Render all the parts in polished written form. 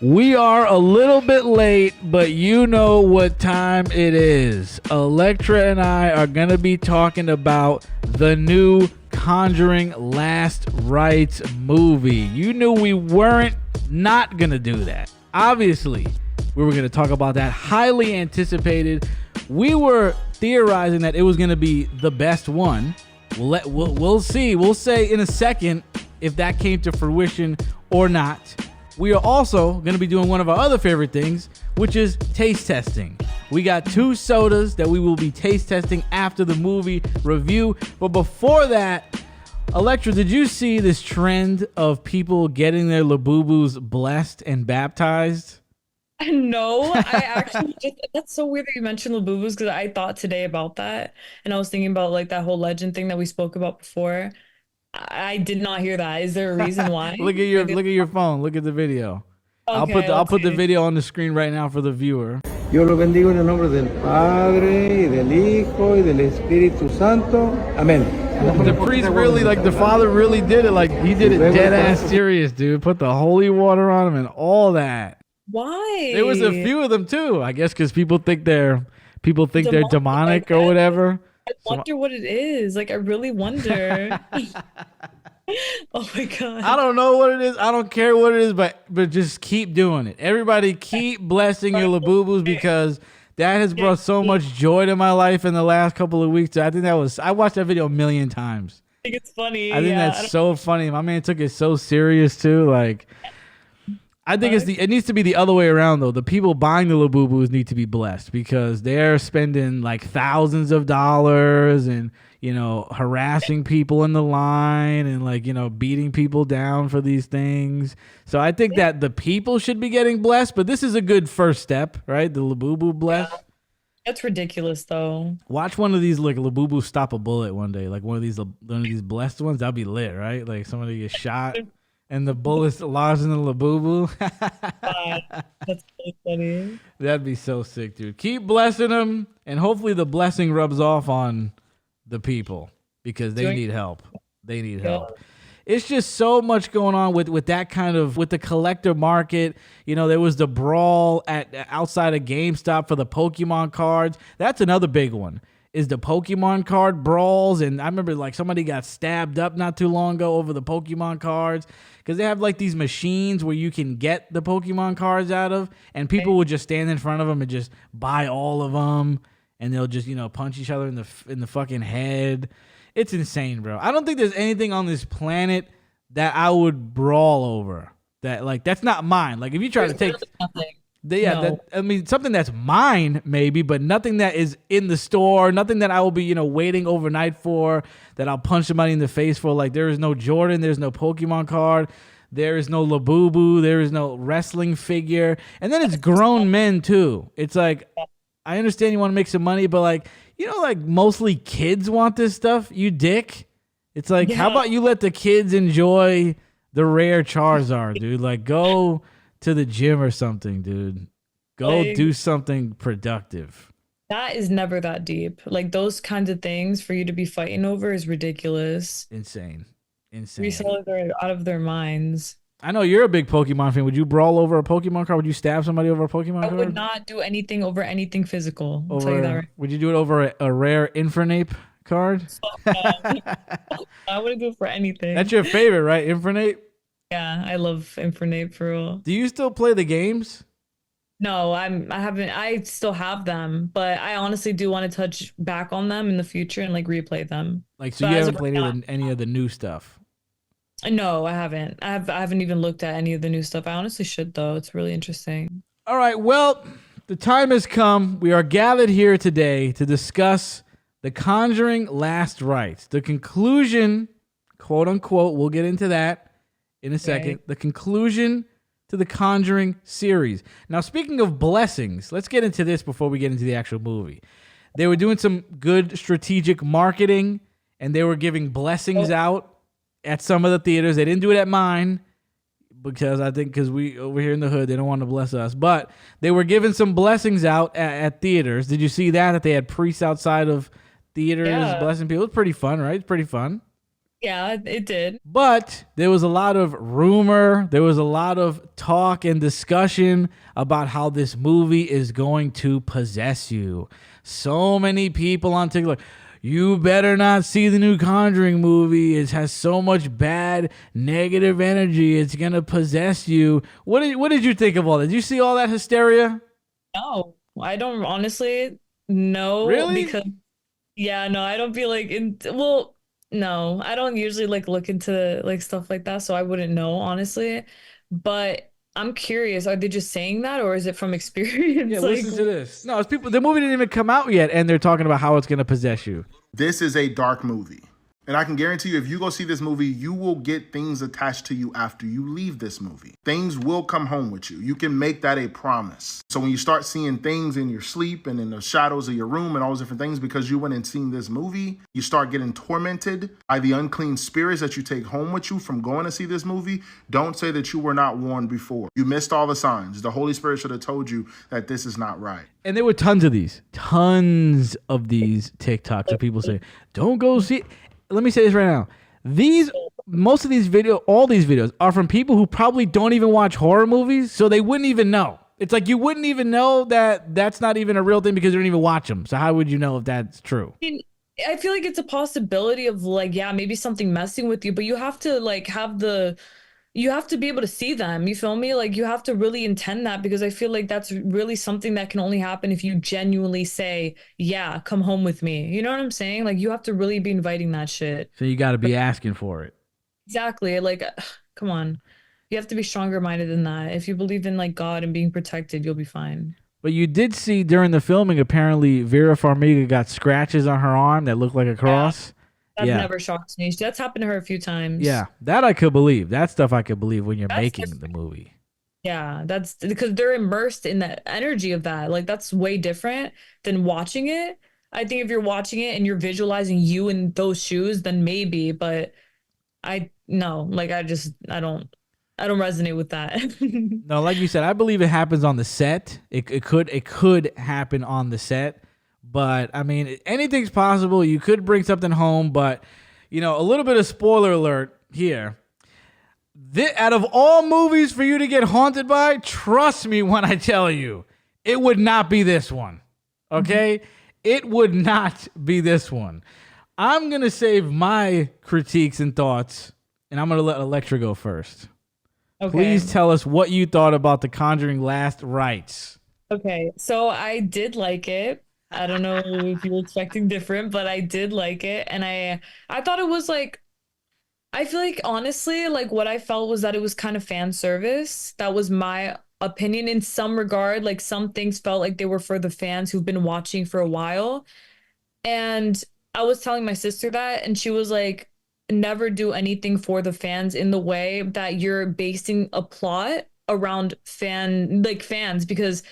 We are a little bit late, but you know what time it is. Electra and I are going to be talking about the new Conjuring Last Rites movie. You knew we weren't not going to do that. Obviously, we were going to talk about that. Highly anticipated. We were theorizing that it was going to be the best one. We'll see. We'll say in a second if that came to fruition or not. We are also going to be doing one of our other favorite things, which is taste testing. We got 2 sodas that we will be taste testing after the movie review. But before that, Electra, did you see this trend of people getting their Labubus blessed and baptized? No, I actually that's so weird that you mentioned Labubus because I thought today about that and I was thinking about like that whole legend thing that we spoke about before. I did not hear that. Is there a reason why? Look at your phone. Look at the video. Okay, I'll let's put the see. video on the screen right now for the viewer. Yo lo bendigo en el nombre del Padre, y del Hijo, y del Espíritu Santo. Amén. The priest really, like the father really did it. Like he did it dead ass serious, dude. Put the holy water on him and all that. Why? There was a few of them too. I guess because people think they're demonic or Like, whatever. I wonder what it is. Like I really wonder. Oh my God. I don't know what it is. I don't care what it is, but just keep doing it. Everybody keep blessing your Labubus because that has brought so much joy to my life in the last couple of weeks. I watched that video a million times. I think it's funny. I think that's so funny. My man took it so serious too. Like I think it needs to be the other way around though. The people buying the Labubus need to be blessed because they're spending like thousands of dollars and harassing people in the line and beating people down for these things. So I think that the people should be getting blessed, but this is a good first step, right? The Labubu bless. That's ridiculous though. Watch one of these like Labubu stop a bullet one day, like one of these blessed ones. That'd be lit, right? Like somebody gets shot and the bullet's lodged in the Labubu. That's really funny. That'd be so sick, dude. Keep blessing them, and hopefully the blessing rubs off on the people because they need help. They need help. It's just so much going on with that kind of with the collector market. There was the brawl outside of GameStop for the Pokemon cards. That's another big one. Is the Pokemon card brawls, and I remember like somebody got stabbed up not too long ago over the Pokemon cards because they have like these machines where you can get the Pokemon cards out of, and people would just stand in front of them and just buy all of them, and they'll just punch each other in the fucking head. It's insane, bro. I don't think there's anything on this planet that I would brawl over. That's not mine. Like if you try to take. No. Something that's mine maybe, but nothing that is in the store, nothing that I will be, waiting overnight for, that I'll punch somebody in the face for. Like there is no Jordan, there's no Pokemon card, there is no Labubu, there is no wrestling figure, and then it's grown men too. It's like I understand you want to make some money, but like mostly kids want this stuff. You dick. It's like how about you let the kids enjoy the rare Charizard, dude? Like go to the gym or something, dude. Go do something productive. That is never that deep. Like those kinds of things for you to be fighting over is ridiculous. Insane. Resellers are out of their minds. I know you're a big Pokemon fan. Would you brawl over a Pokemon card? Would you stab somebody over a Pokemon card? I would not do anything over anything physical. I'll tell you that right. Would you do it over a rare Infernape card? I wouldn't do it for anything. That's your favorite, right? Infernape? Yeah, I love Infernape for real. Do you still play the games? No, I haven't. I still have them, but I honestly do want to touch back on them in the future and like replay them. Like, so you haven't played any of the new stuff? No, I haven't. I haven't even looked at any of the new stuff. I honestly should though. It's really interesting. All right, well, the time has come. We are gathered here today to discuss the Conjuring Last Rites. The conclusion, quote unquote, we'll get into that in a second. The conclusion to the Conjuring series. Now, speaking of blessings, let's get into this before we get into the actual movie. They were doing some good strategic marketing, and they were giving blessings out at some of the theaters. They didn't do it at mine because we over here in the hood, they don't want to bless us. But they were giving some blessings out at theaters. Did you see that they had priests outside of theaters blessing people? It's pretty fun, right? It's pretty fun. Yeah, it did. But there was a lot of rumor, there was a lot of talk and discussion about how this movie is going to possess you. So many people on TikTok, you better not see the new Conjuring movie. It has so much bad, negative energy. It's going to possess you. What did you think of all that? Did you see all that hysteria? No, I don't honestly know Really? because yeah, no, I don't feel like well, no, I don't usually like look into like stuff like that, so I wouldn't know honestly. But I'm curious, are they just saying that or is it from Yeah, experience? Like, listen to this. No, it's people. The movie didn't even come out yet, and they're talking about how it's going to possess you. This is a dark movie. And I can guarantee you, if you go see this movie, you will get things attached to you after you leave this movie. Things will come home with you. You can make that a promise. So when you start seeing things in your sleep and in the shadows of your room and all those different things because you went and seen this movie, you start getting tormented by the unclean spirits that you take home with you from going to see this movie. Don't say that you were not warned before. You missed all the signs. The Holy Spirit should have told you that this is not right. And there were tons of these TikToks of people saying, "Don't go see." Let me say this right now. Most of these all these videos are from people who probably don't even watch horror movies, so they wouldn't even know. It's like you wouldn't even know that that's not even a real thing because you don't even watch them. So how would you know if that's true? mean, I feel like it's a possibility of like, yeah, maybe something messing with you, but you have to like you have to be able to see them. You feel me? Like you have to really intend that because I feel like that's really something that can only happen if you genuinely say, yeah, come home with me. You know what I'm saying? Like you have to really be inviting that shit. So you got to be asking for it. Exactly. Like, come on. You have to be stronger minded than that. If you believe in like God and being protected, you'll be fine. But you did see during the filming, apparently Vera Farmiga got scratches on her arm that looked like a Yeah, cross. that Yeah. never shocks me. That's happened to her a few times. Yeah, that I could believe. That stuff I could believe when you're That's making the different. movie. Yeah, that's because they're immersed in the energy of that. Like that's way different than watching it. I think if you're watching it and you're visualizing you in those shoes, then maybe, but I no, like I don't resonate with that. No, like you said, I believe it happens on the set. It could happen on the set, but I mean anything's possible. You could bring something home, but a little bit of spoiler alert here. Out of all movies for you to get haunted by, trust me when I tell you, it would not be this one. Okay? It would not be this one. I'm going to save my critiques and thoughts, and I'm going to let Electra go first. Okay. Please tell us what you thought about the Conjuring Last Rites. Okay. So I did like it. I don't know if you were expecting different, but I did like it. And I thought it was like I feel like honestly, like what I felt was that it was kind of fan service. That was my opinion in some regard. Like some things felt like they were for the fans who've been watching for a while. And I was telling my sister that, and she was like, never do anything for the fans in the way that you're basing a plot around fans, because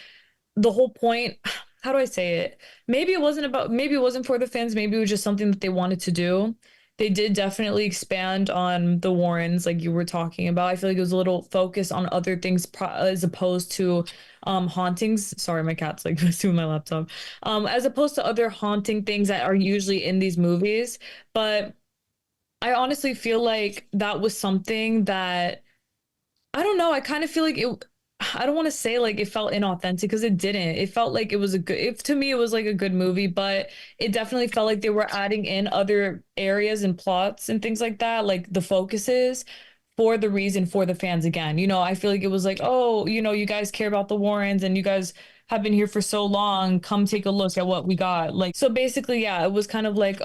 the whole point, how do I say it? Maybe it wasn't for the fans, maybe it was just something that they wanted to do. They did definitely expand on the Warrens, like you were talking about. I feel like it was a little focus on other things as opposed to hauntings. Sorry, my cat's like messing with my laptop. As opposed to other haunting things that are usually in these movies. But I honestly feel like that was something that I don't know. I kind of feel like it. I don't want to say like it felt inauthentic because it didn't. It felt like it was a good. If to me, it was like a good movie, but it definitely felt like they were adding in other areas and plots and things like that, like the focuses for the reason for the fans again. I feel like it was like, oh, you guys care about the Warrens and you guys have been here for so long. Come take a look at what we got. Like, so basically, yeah, it was kind of like,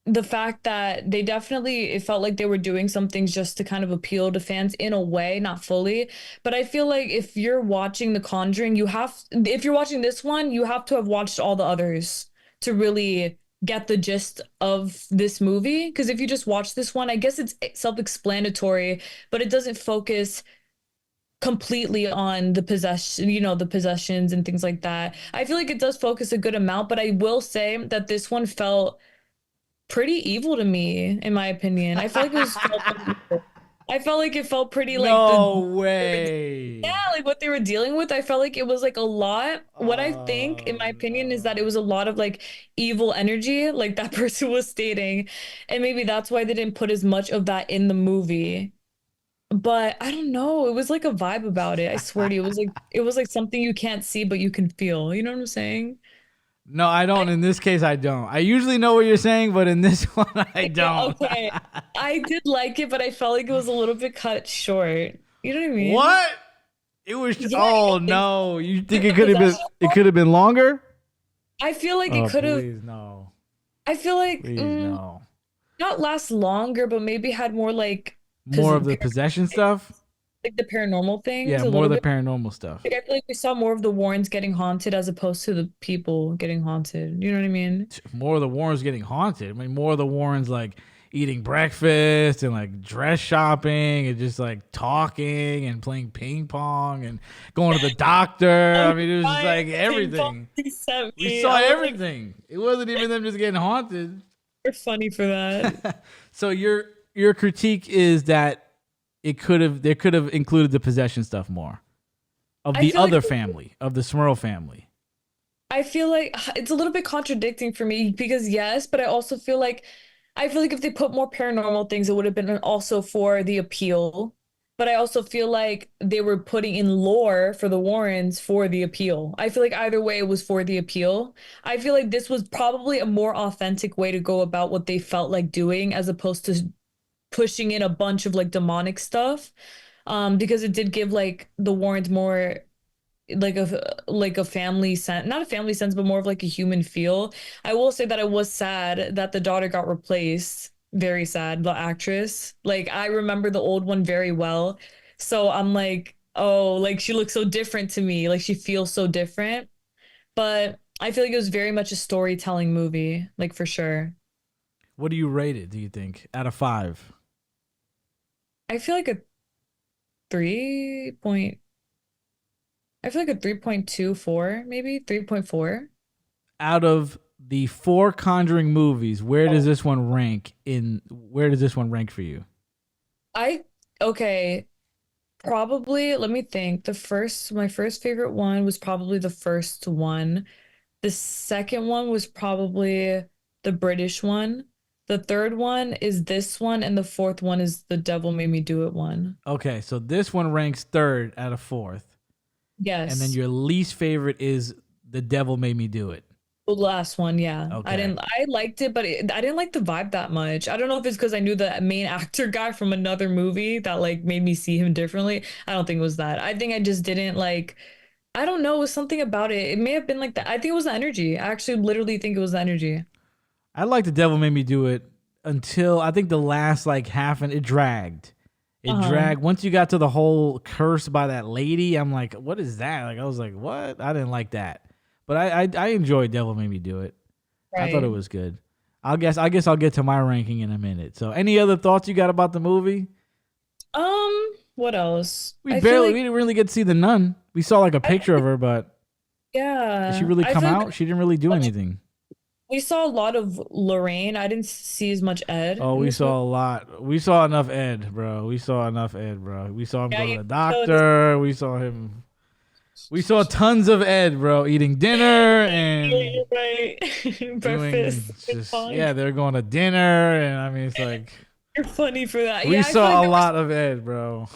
the fact that it felt like they were doing some things just to kind of appeal to fans in a way, not fully. But I feel like if you're watching The Conjuring, if you're watching this one, you have to have watched all the others to really get the gist of this movie. Because if you just watch this one, I guess it's self-explanatory, but it doesn't focus completely on the possessions and things like that. I feel like it does focus a good amount, but I will say that this one felt pretty evil to me, in my opinion. I feel like it was felt like evil. I felt like it felt pretty like No the way. yeah, like what they were dealing with. I felt like it was like a lot. What I think, in Oh my opinion, is that it no. was a lot of like evil energy, like that person was stating. And maybe that's why they didn't put as much of that in the movie. But I don't know. It was like a vibe about it. I swear to you, it was like something you can't see but you can feel. You know what I'm saying? No, I don't. In this case, I don't. I usually know what you're saying, but in this one, I Yeah, don't. okay. I did like it, but I felt like it was a little bit cut short. You know what I mean? What? It was. Yeah, you Oh don't think no! You think like the it could have been? possession It part? could have been longer. I feel like it Oh could have. please no! I feel like Please no! not last longer, but maybe had more like More of the possession stuff. like the paranormal things Yeah, a more of little the bit. paranormal stuff. Like I feel like we saw more of the Warrens getting haunted as opposed to the people getting haunted. You know what I mean? More of the Warrens getting haunted. I mean, more of the Warrens like eating breakfast and like dress shopping and just like talking and playing ping pong and going to the doctor. I'm I mean, it was just crying. like everything. He sent We me. saw I was like, everything. It wasn't even them just getting haunted. you're funny for that. So your critique is that they could have included the possession stuff more of I the feel like other family, of the Smurl family. I feel like it's a little bit contradicting for me because yes, but I feel like if they put more paranormal things, it would have been also for the appeal. But I also feel like they were putting in lore for the Warrens for the appeal. I feel like either way it was for the appeal. I feel like this was probably a more authentic way to go about what they felt like doing as opposed to pushing in a bunch of like demonic stuff. Because it did give like the Warrens more like a family sense, not a family sense, but more of like a human feel. I will say that I was sad that the daughter got replaced. Very sad, the actress. Like I remember the old one very well. So I'm like, oh, like she looks so different to me. Like she feels so different. But I feel like it was very much a storytelling movie, like for sure. What do you rate it, do you think, out of 5? I feel like a 3 point I feel like a 3.24, maybe 3.4. Out of the 4 Conjuring movies, where does this one rank for you? I okay, probably, let me think. My first favorite one was probably the first one. The second one was probably the British one. The third one is this one, and the fourth one is the Devil Made Me Do It one. Okay, so this one ranks 3rd out of 4th. And then Yes. your least favorite is The Devil Made Me Do It. The last one, yeah. Okay. I liked it, but I didn't like the vibe that much. I don't know if it's because I knew the main actor guy from another movie that like made me see him differently. I don't think it was that. I think I just didn't like, I don't know, it was something about it. It may have been like that. I think it was the energy. I actually literally think it was the energy. I like The Devil Made Me Do It until I think the last like half, and it dragged. It Uh-huh. dragged. Once you got to the whole curse by that lady, I'm like, what is that? Like I was like, what? I didn't like that. But I enjoyed Devil Made Me Do It. I thought it Right. was good. I guess I'll get to my ranking in a minute. So any other thoughts you got about the movie? What else? We didn't really get to see the nun. We saw like a I picture of her, but did she yeah, really I come feel out? like She didn't really do anything. we saw a lot of Lorraine. I didn't see as much Ed Oh, in we this movie. saw a lot. We saw enough Ed, bro. We saw enough Ed, bro. We saw him Yeah, go to you the showed us doctor. We saw him. We saw tons of Ed, bro, eating dinner and you're right. doing Breakfast. Ping just pong. yeah, they're going to dinner, and I mean it's like You're funny for that. we Yeah, I feel like saw a lot of Ed, bro.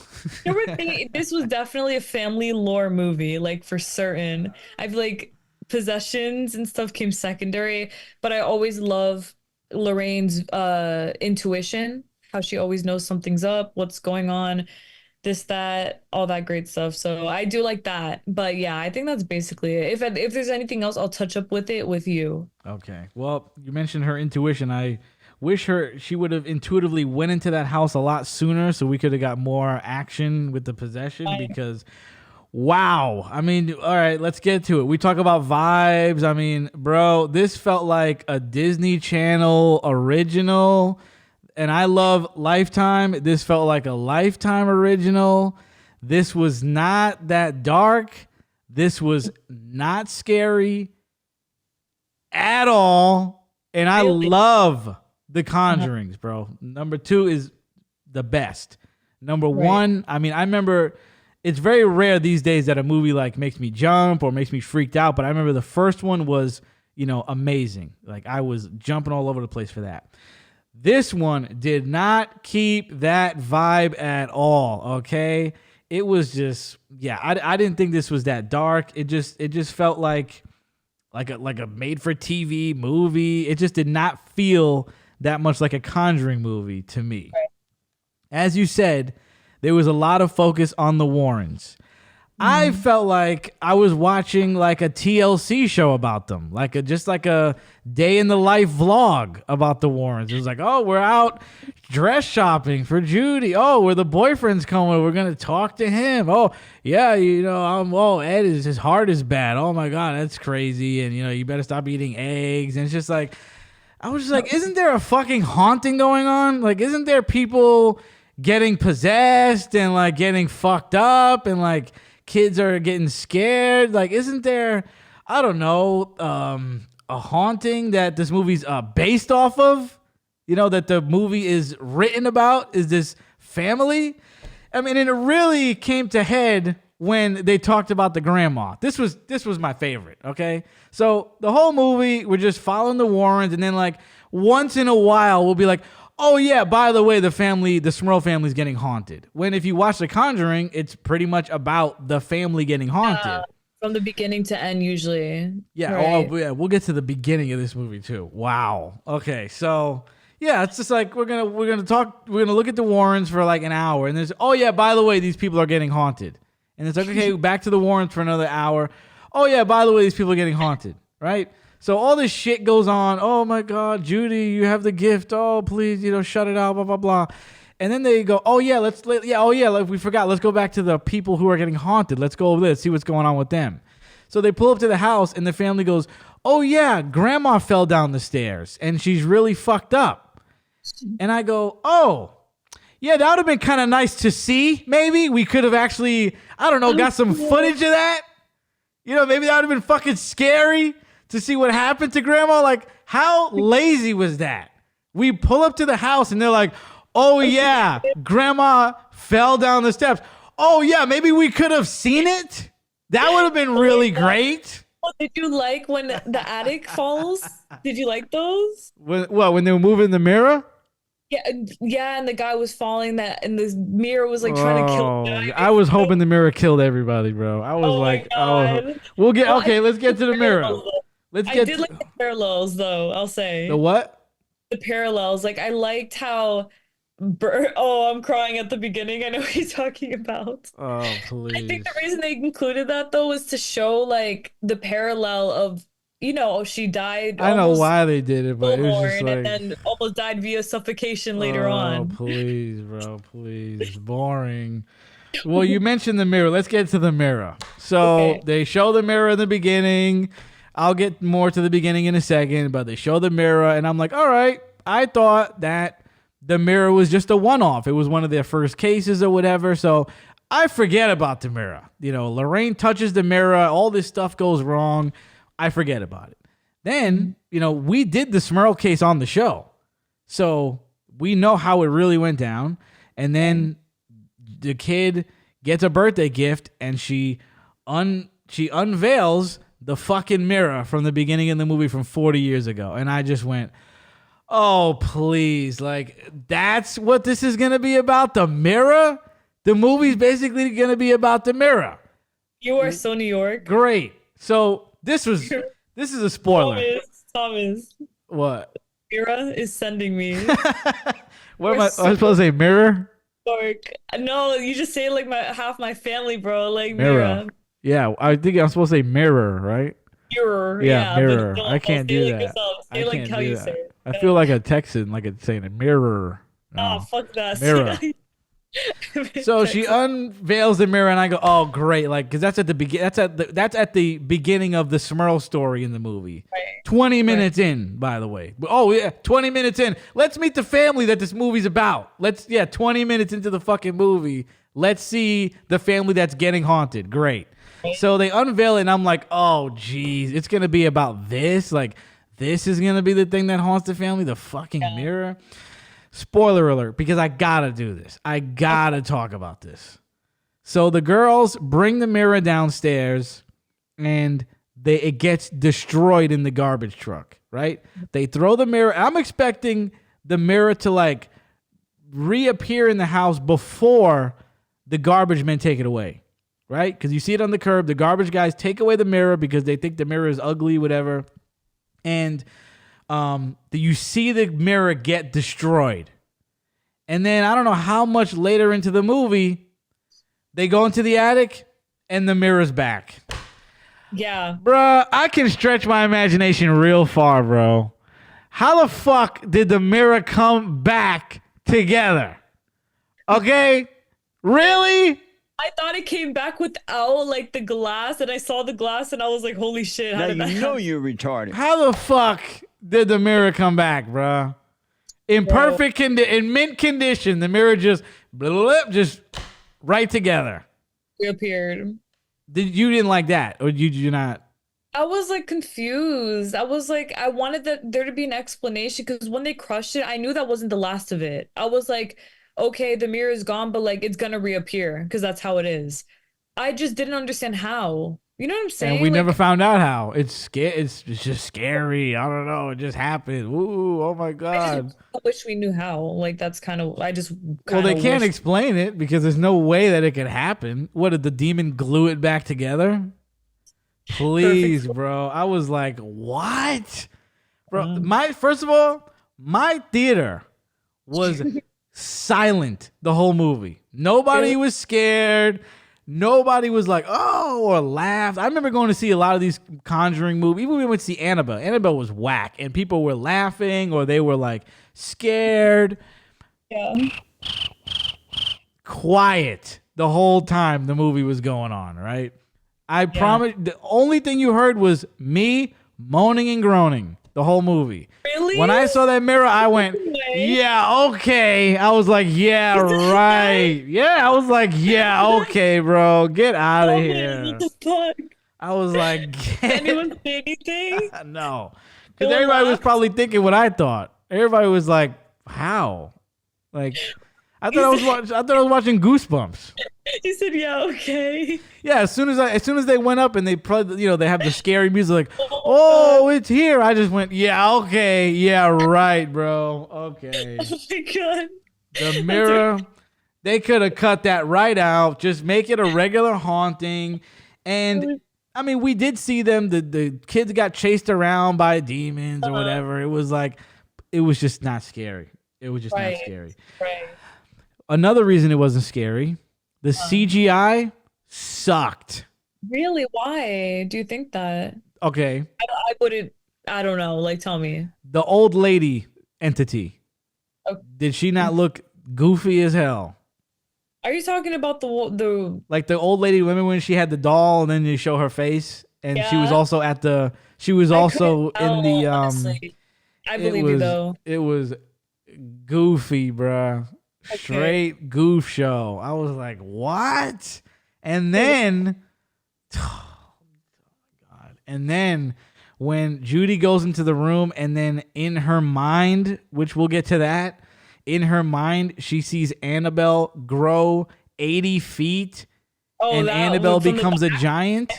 this was definitely a family lore movie, like for certain. I feel like possessions and stuff came secondary, but I always love Lorraine's intuition, how she always knows something's up, what's going on, this, that, all that great stuff. So I do like that. But yeah, I think that's basically it. If there's anything else, I'll touch up with it with you. Okay. Well, you mentioned her intuition. I wish she would have intuitively went into that house a lot sooner so we could have got more action with the possession I, because wow. I mean, all right, let's get to it. We talk about vibes. I mean, bro, this felt like a Disney Channel original. And I love Lifetime. This felt like a Lifetime original. This was not that dark. This was not scary at all. And I really? love The Conjurings, bro. Number 2 is the best. Number one, I mean, I remember it's very rare these days that a movie like makes me jump or makes me freaked out, but I remember the first one was, amazing. Like I was jumping all over the place for that. This one did not keep that vibe at all, okay? It was just, I didn't think this was that dark. It just felt like a made-for-TV movie. It just did not feel that much like a Conjuring movie to me. Right. As you said, there was a lot of focus on the Warrens. I felt like I was watching like a TLC show about them, just like a day in the life vlog about the Warrens. It was like, oh, we're out dress shopping for Judy. Oh, where the boyfriend's coming. We're going to talk to him. Oh, yeah, Ed his heart is bad. Oh my God, that's crazy. And you better stop eating eggs. And it's just like, I was just like, isn't there a fucking haunting going on? Like, isn't there people getting possessed and like getting fucked up and like kids are getting scared? Like, isn't there, I don't know, a haunting that this movie's based off of? That the movie is written about, is this family? I mean, and it really came to head when they talked about the grandma. This was my favorite, okay? So the whole movie, we're just following the Warrens, and then like once in a while, we'll be like, oh yeah, by the way, the Smurl family's getting haunted. When if you watch The Conjuring, it's pretty much about the family getting haunted. From the beginning to end, usually. Yeah, right? yeah, we'll get to the beginning of this movie too. Wow. Okay, so yeah, it's just like we're gonna look at the Warrens for like an hour, and there's, oh yeah, by the way, these people are getting haunted. And it's like, okay, back to the Warrens for another hour. Oh yeah, by the way, these people are getting haunted, right? So all this shit goes on. Oh my God, Judy, you have the gift. Oh, please, shut it out, blah, blah, blah. And then they go, oh yeah, we forgot. Let's go back to the people who are getting haunted. Let's go over there, see what's going on with them. So they pull up to the house and the family goes, oh yeah, grandma fell down the stairs and she's really fucked up. And I go, oh, yeah, that would have been kind of nice to see. Maybe we could have actually, I don't know, got some footage of that. Maybe that would have been fucking scary to see what happened to grandma. Like, how lazy was that? We pull up to the house and they're like, oh yeah, grandma fell down the steps. Oh yeah, maybe we could have seen it. That would have been really great. Oh, did you like when the attic falls? Did you like those? When they were moving the mirror? Yeah, and the guy was falling, and the mirror was like trying to kill the guy. I was hoping the mirror killed everybody, bro. I was like, let's get to the mirror. I did like the parallels, though, I'll say. The what? The parallels. Like, I liked how... I'm crying at the beginning. I know what you're talking about. Oh, please. I think the reason they included that, though, was to show, like, the parallel of, she died. I know why they did it, but it was just like... And then almost died via suffocation later on. Oh, please, bro, please. It's boring. Well, you mentioned the mirror. Let's get to the mirror. So They show the mirror in the beginning. I'll get more to the beginning in a second, but they show the mirror, and I'm like, all right, I thought that the mirror was just a one-off. It was one of their first cases or whatever, so I forget about the mirror. Lorraine touches the mirror, all this stuff goes wrong. I forget about it. Then, we did the Smurl case on the show, so we know how it really went down, and then the kid gets a birthday gift, and she unveils the fucking mirror from the beginning of the movie from 40 years ago. And I just went, oh, please. Like, that's what this is going to be about? The mirror? The movie's basically going to be about the mirror. You are so New York. Great. So this is a spoiler. Thomas. What? Mira is sending me. What am I supposed to say? Mirror? York. No, you just say like half my family, bro. Like Mira. Yeah, I think I'm supposed to say mirror, right? Mirror. Yeah, mirror. I can't do that. Say like how you say it. I feel like a Texan, like it's saying a mirror. No. Oh, fuck that. Mirror. So she unveils the mirror, and I go, "Oh, great!" Like, because that's at the beginning of the Smurl story in the movie. Right. 20 minutes in, by the way. Oh yeah, 20 minutes in. Let's meet the family that this movie's about. 20 minutes into the fucking movie, let's see the family that's getting haunted. Great. So they unveil it, and I'm like, "Oh, geez, it's gonna be about this. Like, this is gonna be the thing that haunts the family, the fucking mirror." spoiler alert, because I gotta do this. I gotta talk about this. So the girls bring the mirror downstairs, and it gets destroyed in the garbage truck, right? They throw the mirror. I'm expecting the mirror to like reappear in the house before the garbage men take it away, right? Because you see it on the curb. The garbage guys take away the mirror because they think the mirror is ugly, whatever. And you see the mirror get destroyed. And then I don't know how much later into the movie, they go into the attic and the mirror's back. Yeah. Bruh, I can stretch my imagination real far, bro. How the fuck did the mirror come back together? Okay? Really? I thought it came back without like the glass, and I saw the glass and I was like, holy shit, how did that happen? You're retarded. How the fuck did the mirror come back, bruh? In perfect in mint condition, the mirror just right together. Reappeared. You didn't like that, or did you not? I was like confused. I was like, I wanted there to be an explanation, because when they crushed it, I knew that wasn't the last of it. I was like, okay, the mirror is gone, but like it's gonna reappear because that's how it is. I just didn't understand how. You know what I'm saying? And we never found out how. It's just scary. I don't know. It just happened. Ooh, oh my God. I wish we knew how. Like that's kind of. Well, they can't explain it because there's no way that it could happen. What, did the demon glue it back together? Please, perfect. Bro. I was like, what? Bro, first of all, my theater was silent the whole movie. Nobody was scared. Nobody was like, oh, or laughed. I remember going to see a lot of these Conjuring movies. Even when we went to see Annabelle. Annabelle was whack, and people were laughing or they were like scared. Yeah. Quiet the whole time the movie was going on, right? I promise. The only thing you heard was me moaning and groaning the whole movie. Really? When I saw that mirror, I went, yeah, okay. I was like, yeah, right. Yeah, I was like, yeah, okay, bro. Get out of here. What the fuck? I was like, anyone say anything? No. Because everybody was probably thinking what I thought. Everybody was like, how? Like, I thought I was watching Goosebumps. He said, "Yeah, okay." Yeah, as soon as they went up and they probably, they have the scary music like, "Oh, it's here." I just went, "Yeah, okay. Yeah, right, bro. Okay." Oh my God. The mirror, they could have cut that right out. Just make it a regular haunting. And I mean, we did see them. The kids got chased around by demons or whatever. It was like, it was just not scary. It was just not scary. Right. Another reason it wasn't scary, the CGI sucked. Really? Why do you think that? Okay. I wouldn't. I don't know. Like, tell me. The old lady entity. Okay. Did she not look goofy as hell? Are you talking about the like the old lady? Remember when she had the doll and then they show her face, and she was also in the honestly. I believe you though. It was goofy, bruh. Straight goof show. I was like, what? And then, oh my God. And then when Judy goes into the room and then in her mind, which we'll get to that, in her mind, she sees Annabelle grow 80 feet and Annabelle becomes a giant.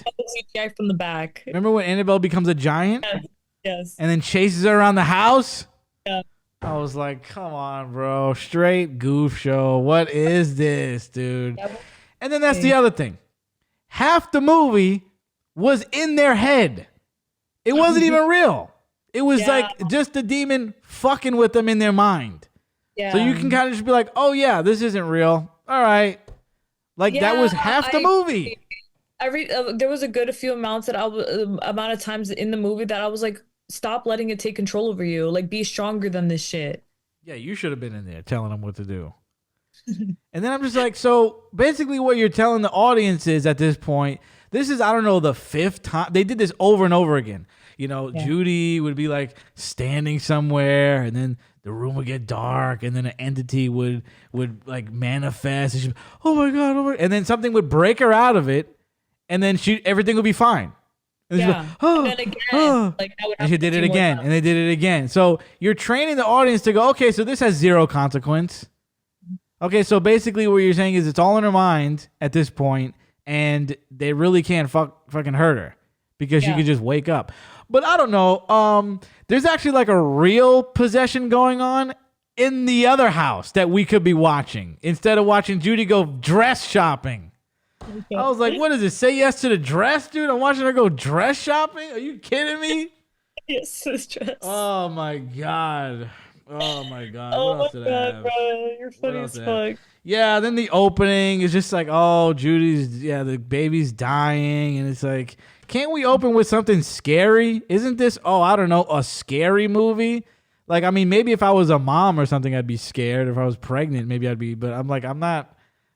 CGI from the back. Remember when Annabelle becomes a giant? Yes. And then chases her around the house? Yeah. I was like, come on, bro. Straight goof show. What is this, dude? And then that's the other thing. Half the movie was in their head. It wasn't even real. It was like just the demon fucking with them in their mind. Yeah. So you can kind of just be like, oh, yeah, this isn't real. All right. Like that was half the movie. There was a few amounts amount of times in the movie that I was like, stop letting it take control over you. Like, be stronger than this shit. Yeah, you should have been in there telling them what to do. And then I'm just like, so basically what you're telling the audience is at this point, this is, I don't know, the fifth time. They did this over and over again. Judy would be like standing somewhere and then the room would get dark and then an entity would like manifest. And she'd be, oh my God. And then something would break her out of it and then everything would be fine. And she's Yeah. like, oh, And then again, oh. like that would And she happen did a it few more again, times. and they did it again. So you're training the audience to go, okay, so this has zero consequence. Okay, so basically what you're saying is it's all in her mind at this point, and they really can't fucking hurt her because she Yeah. could just wake up. But I don't know. There's actually like a real possession going on in the other house that we could be watching instead of watching Judy go dress shopping. I was like, what is it? Say yes to the dress, dude? I'm watching her go dress shopping? Are you kidding me? Yes, it's dress. Oh my God. Oh my God. Oh What else my did I God, have? bro. You're What funny else as did I have? fuck. Yeah, then the opening is just like, oh, the baby's dying. And it's like, can't we open with something scary? Isn't this, I don't know, a scary movie? Like, I mean, maybe if I was a mom or something, I'd be scared. If I was pregnant, maybe I'd be, but I'm like,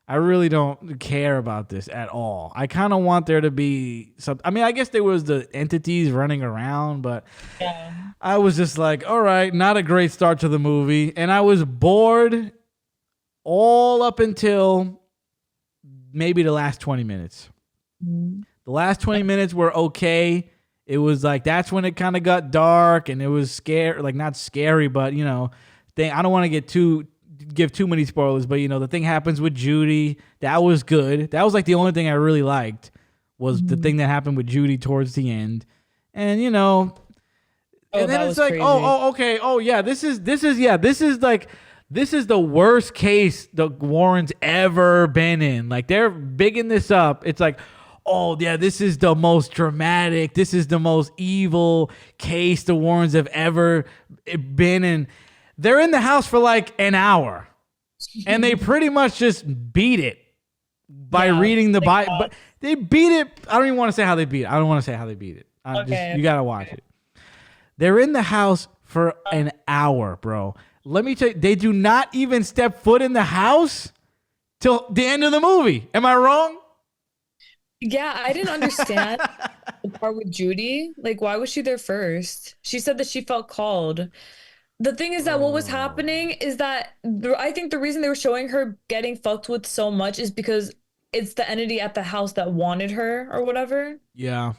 I really don't care about this at all. I kind of want there to be some. I mean, I guess there was the entities running around, but Yeah. I was just like, all right, not a great start to the movie. And I was bored all up until maybe the last 20 minutes. Mhm. The last 20 minutes were okay. It was like, that's when it kind of got dark and it was scary, like not scary, but I don't want to give too many spoilers, but the thing happens with Judy. That was good. That was like the only thing I really liked was the thing that happened with Judy towards the end. And and then that it's was like, crazy. okay, this is the worst case the Warrens ever been in. Like they're bigging this up. It's like, oh yeah, this is the most dramatic, this is the most evil case the Warrens have ever been in. They're in the house for like an hour, and they pretty much just beat it by reading the Bible. But they beat it. I don't even want to say how they beat it. I don't want to say how they beat it. You gotta watch it. They're in the house for an hour, bro. Let me tell you, they do not even step foot in the house till the end of the movie. Am I wrong? Yeah, I didn't understand the part with Judy. Like, why was she there first? She said that she felt called. The thing is that what was happening is that I think the reason they were showing her getting fucked with so much is because it's the entity at the house that wanted her or whatever. Yeah.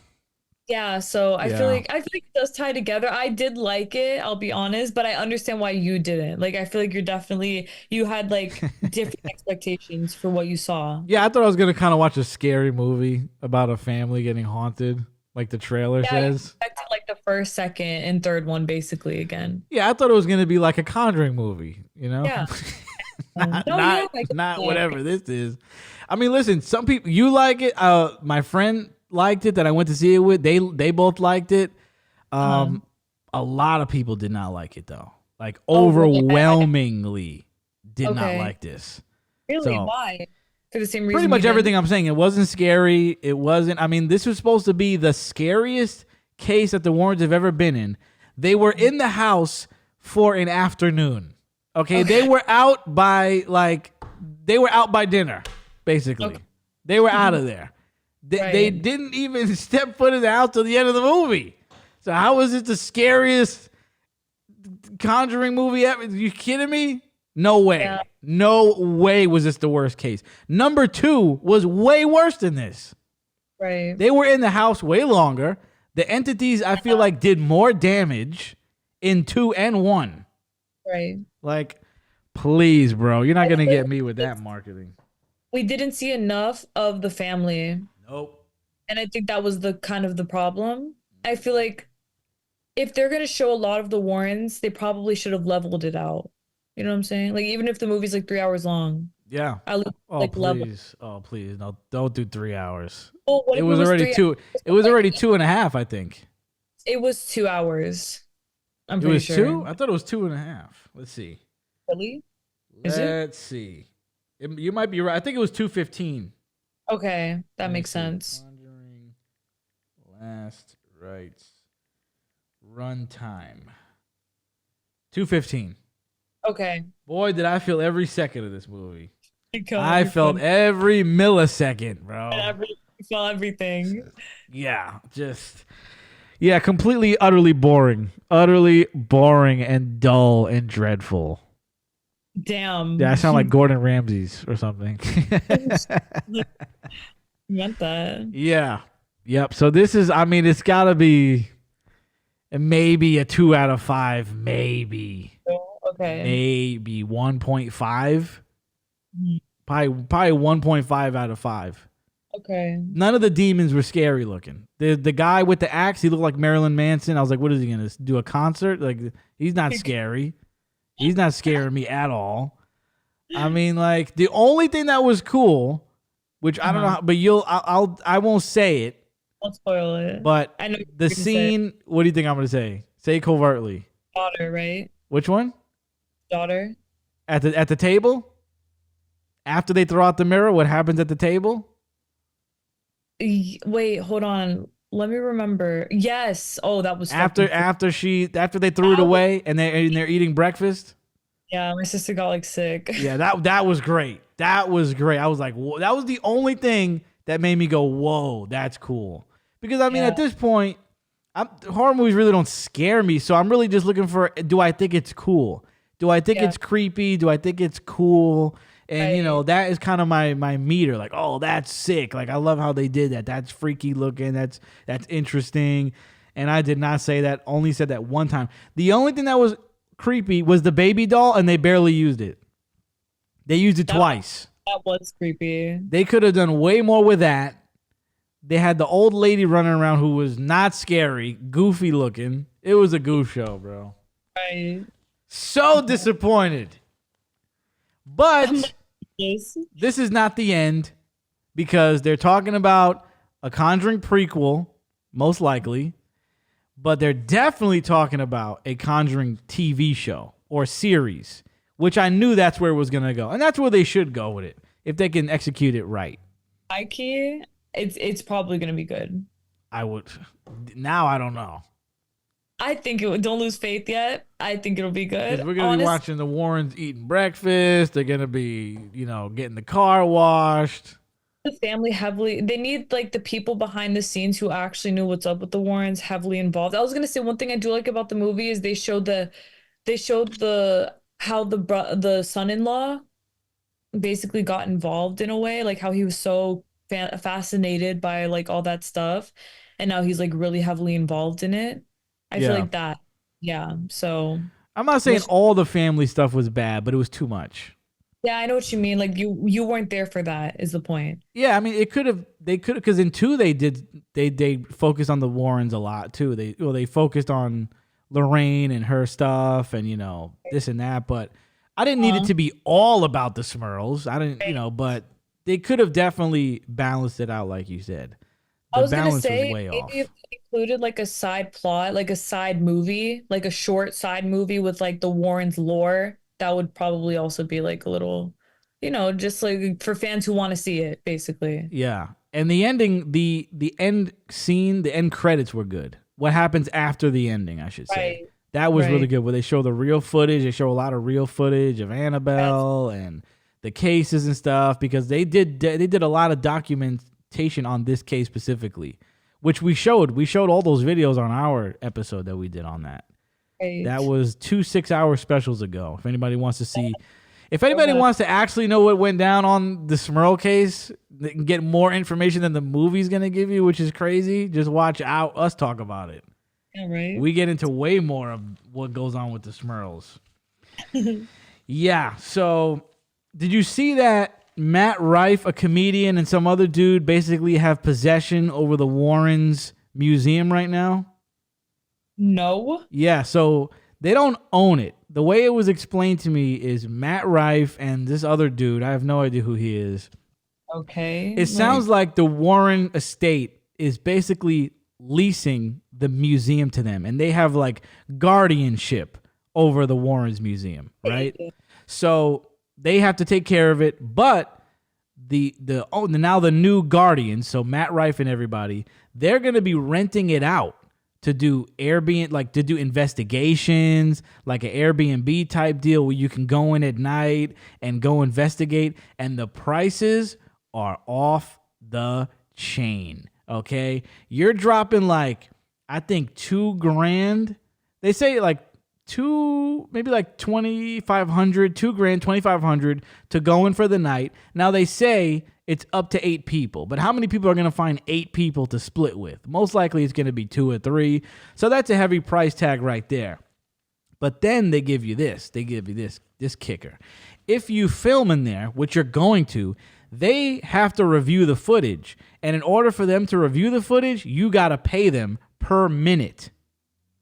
Yeah, so I feel Yeah. like it does tie together. I did like it, I'll be honest, but I understand why you didn't. Like, I feel like you had like different expectations for what you saw. Yeah, I thought I was gonna kind of watch a scary movie about a family getting haunted, like the trailer Yeah, you says. expected like the first, second, and third one basically again. Yeah, I thought it was gonna be like a Conjuring movie, Yeah. not No, yeah, I get not it. whatever this is. I mean, listen, some people you like it. My friend liked it that I went to see it with. They both liked it. A lot of people did not like it though. Like overwhelmingly did not like this. Really? So, Why? For the same reason. pretty much you everything didn't? I'm saying. It wasn't scary. It wasn't. I mean, this was supposed to be the scariest case that the Warrens have ever been in. They were in the house for an afternoon. Okay. They were out by dinner, basically. Okay. They were out of there. They Right. didn't even step foot in the house till the end of the movie. So how is it the scariest Conjuring movie ever? You kidding me? No way. Yeah. No way was this the worst case. Number 2 was way worse than this. Right. They were in the house way longer. The entities, I feel like, did more damage in 2 and 1. Right. Like, please, bro. You're not going to get me with that marketing. We didn't see enough of the family. Nope. And I think that was the kind of the problem. I feel like if they're going to show a lot of the Warrens, they probably should have leveled it out. You know what I'm saying? Like, even if the movie's like 3 hours long, Yeah. at least Oh, like level. please. Oh, please. No, don't do 3 hours. Well, what It if was already 3 two. It was already 2.5, I think. It was 2 hours. I'm It pretty was sure. 2? I thought it was 2.5. Let's see. Really? Is it? Let's see. You might be right. I think it was 2:15. Okay, that Let me makes see. sense. Conjuring Last Rites runtime 2:15. Okay. Boy, did I feel every second of this movie. God, I felt every millisecond, bro. felt everything. Yeah, completely, utterly boring and dull and dreadful. Damn. Yeah, I sound like Gordon Ramsay's or something. You meant that. Yeah. Yep. So this is, I mean, it's got to be maybe a 2 out of 5, maybe. Oh, okay. Maybe 1.5. Mhm. Probably 1.5 out of 5. Okay. None of the demons were scary looking. The guy with the axe, he looked like Marilyn Manson. I was like, what is he going to do, a concert? Like, he's not scary. He's not scaring me at all. I mean, like, the only thing that was cool, which I don't know, but I won't say it. Don't spoil it. But I know what the you're gonna say. scene, what do you think I'm going to say? Say it covertly. Daughter, right? Which one? Daughter. At the table? After they throw out the mirror, what happens at the table? Wait, hold on. Let me remember. Yes. Oh, that was After they threw it away and they're eating breakfast. Yeah, my sister got like sick. Yeah, that was great. That was great. I was like, whoa, that was the only thing that made me go, whoa, that's cool. Because I mean, at this point, horror movies really don't scare me, so I'm really just looking for, do I think it's cool? Do I think it's creepy? Do I think it's cool? And you know, that is kind of my meter. Like, oh, that's sick. Like, I love how they did that. That's freaky looking. That's interesting. And I did not say that. Only said that one time. The only thing that was creepy was the baby doll, and they barely used it. They used it twice. That was creepy. They could have done way more with that. They had the old lady running around who was not scary, goofy looking. It was a goof show, bro. Right. So disappointed. But this is not the end, because they're talking about a Conjuring prequel, most likely. But they're definitely talking about a Conjuring TV show or series, which I knew that's where it was going to go. And that's where they should go with it, if they can execute it right. It's probably going to be good. Now I don't know. I think don't lose faith yet. I think it'll be good. We're going to be watching the Warrens eating breakfast. They're going to be, getting the car washed. The family heavily, they need like the people behind the scenes who actually knew what's up with the Warrens heavily involved. I was gonna say, one thing I do like about the movie is they showed how the son-in-law basically got involved in a way, like how he was so fascinated by like all that stuff, and now he's like really heavily involved in it. I feel like that. Yeah. So I'm not saying all the family stuff was bad, but it was too much. Yeah, I know what you mean. Like you weren't there for that, is the point. Yeah, I mean, they could have, because in 2 they focused on the Warrens a lot too. They focused on Lorraine and her stuff and this and that, but I didn't need it to be all about the Smurls. I didn't, but they could have definitely balanced it out, like you said. I was gonna say, was way maybe off. if they included like a side plot, like a side movie, like a short side movie with like the Warrens lore, that would probably also be like a little, just like for fans who want to see it, basically. Yeah. And the ending, the end scene, the end credits were good. What happens after the ending, I should say. That was really good, where they show the real footage. They show a lot of real footage of Annabelle and the cases and stuff, because they did a lot of documentation on this case specifically, which we showed. We showed all those videos on our episode that we did on that. That was 2 6-hour specials ago. If anybody wants to see, wants to actually know what went down on the Smurl case, they can get more information than the movie's going to give you, which is crazy. Just watch us talk about it. Yeah, right. We get into way more of what goes on with the Smurls. Yeah. So did you see that Matt Rife, a comedian, and some other dude basically have possession over the Warrens museum right now? No. Yeah, so they don't own it. The way it was explained to me is Matt Rife and this other dude, I have no idea who he is. Okay. It sounds like the Warren estate is basically leasing the museum to them, and they have like guardianship over the Warrens museum, right? So they have to take care of it, but now the new guardians, so Matt Rife and everybody, they're going to be renting it out to do Airbnb, like to do investigations, like an Airbnb type deal where you can go in at night and go investigate, and the prices are off the chain. Okay, you're dropping like, I think $2,000. They say like maybe like 2,500, $2,000, 2,500 to go in for the night. Now they say it's up to 8 people. But how many people are going to find 8 people to split with? Most likely it's going to be 2 or 3. So that's a heavy price tag right there. But then they give you this. They give you this kicker. If you film in there, which you're going to, they have to review the footage. And in order for them to review the footage, you got to pay them per minute.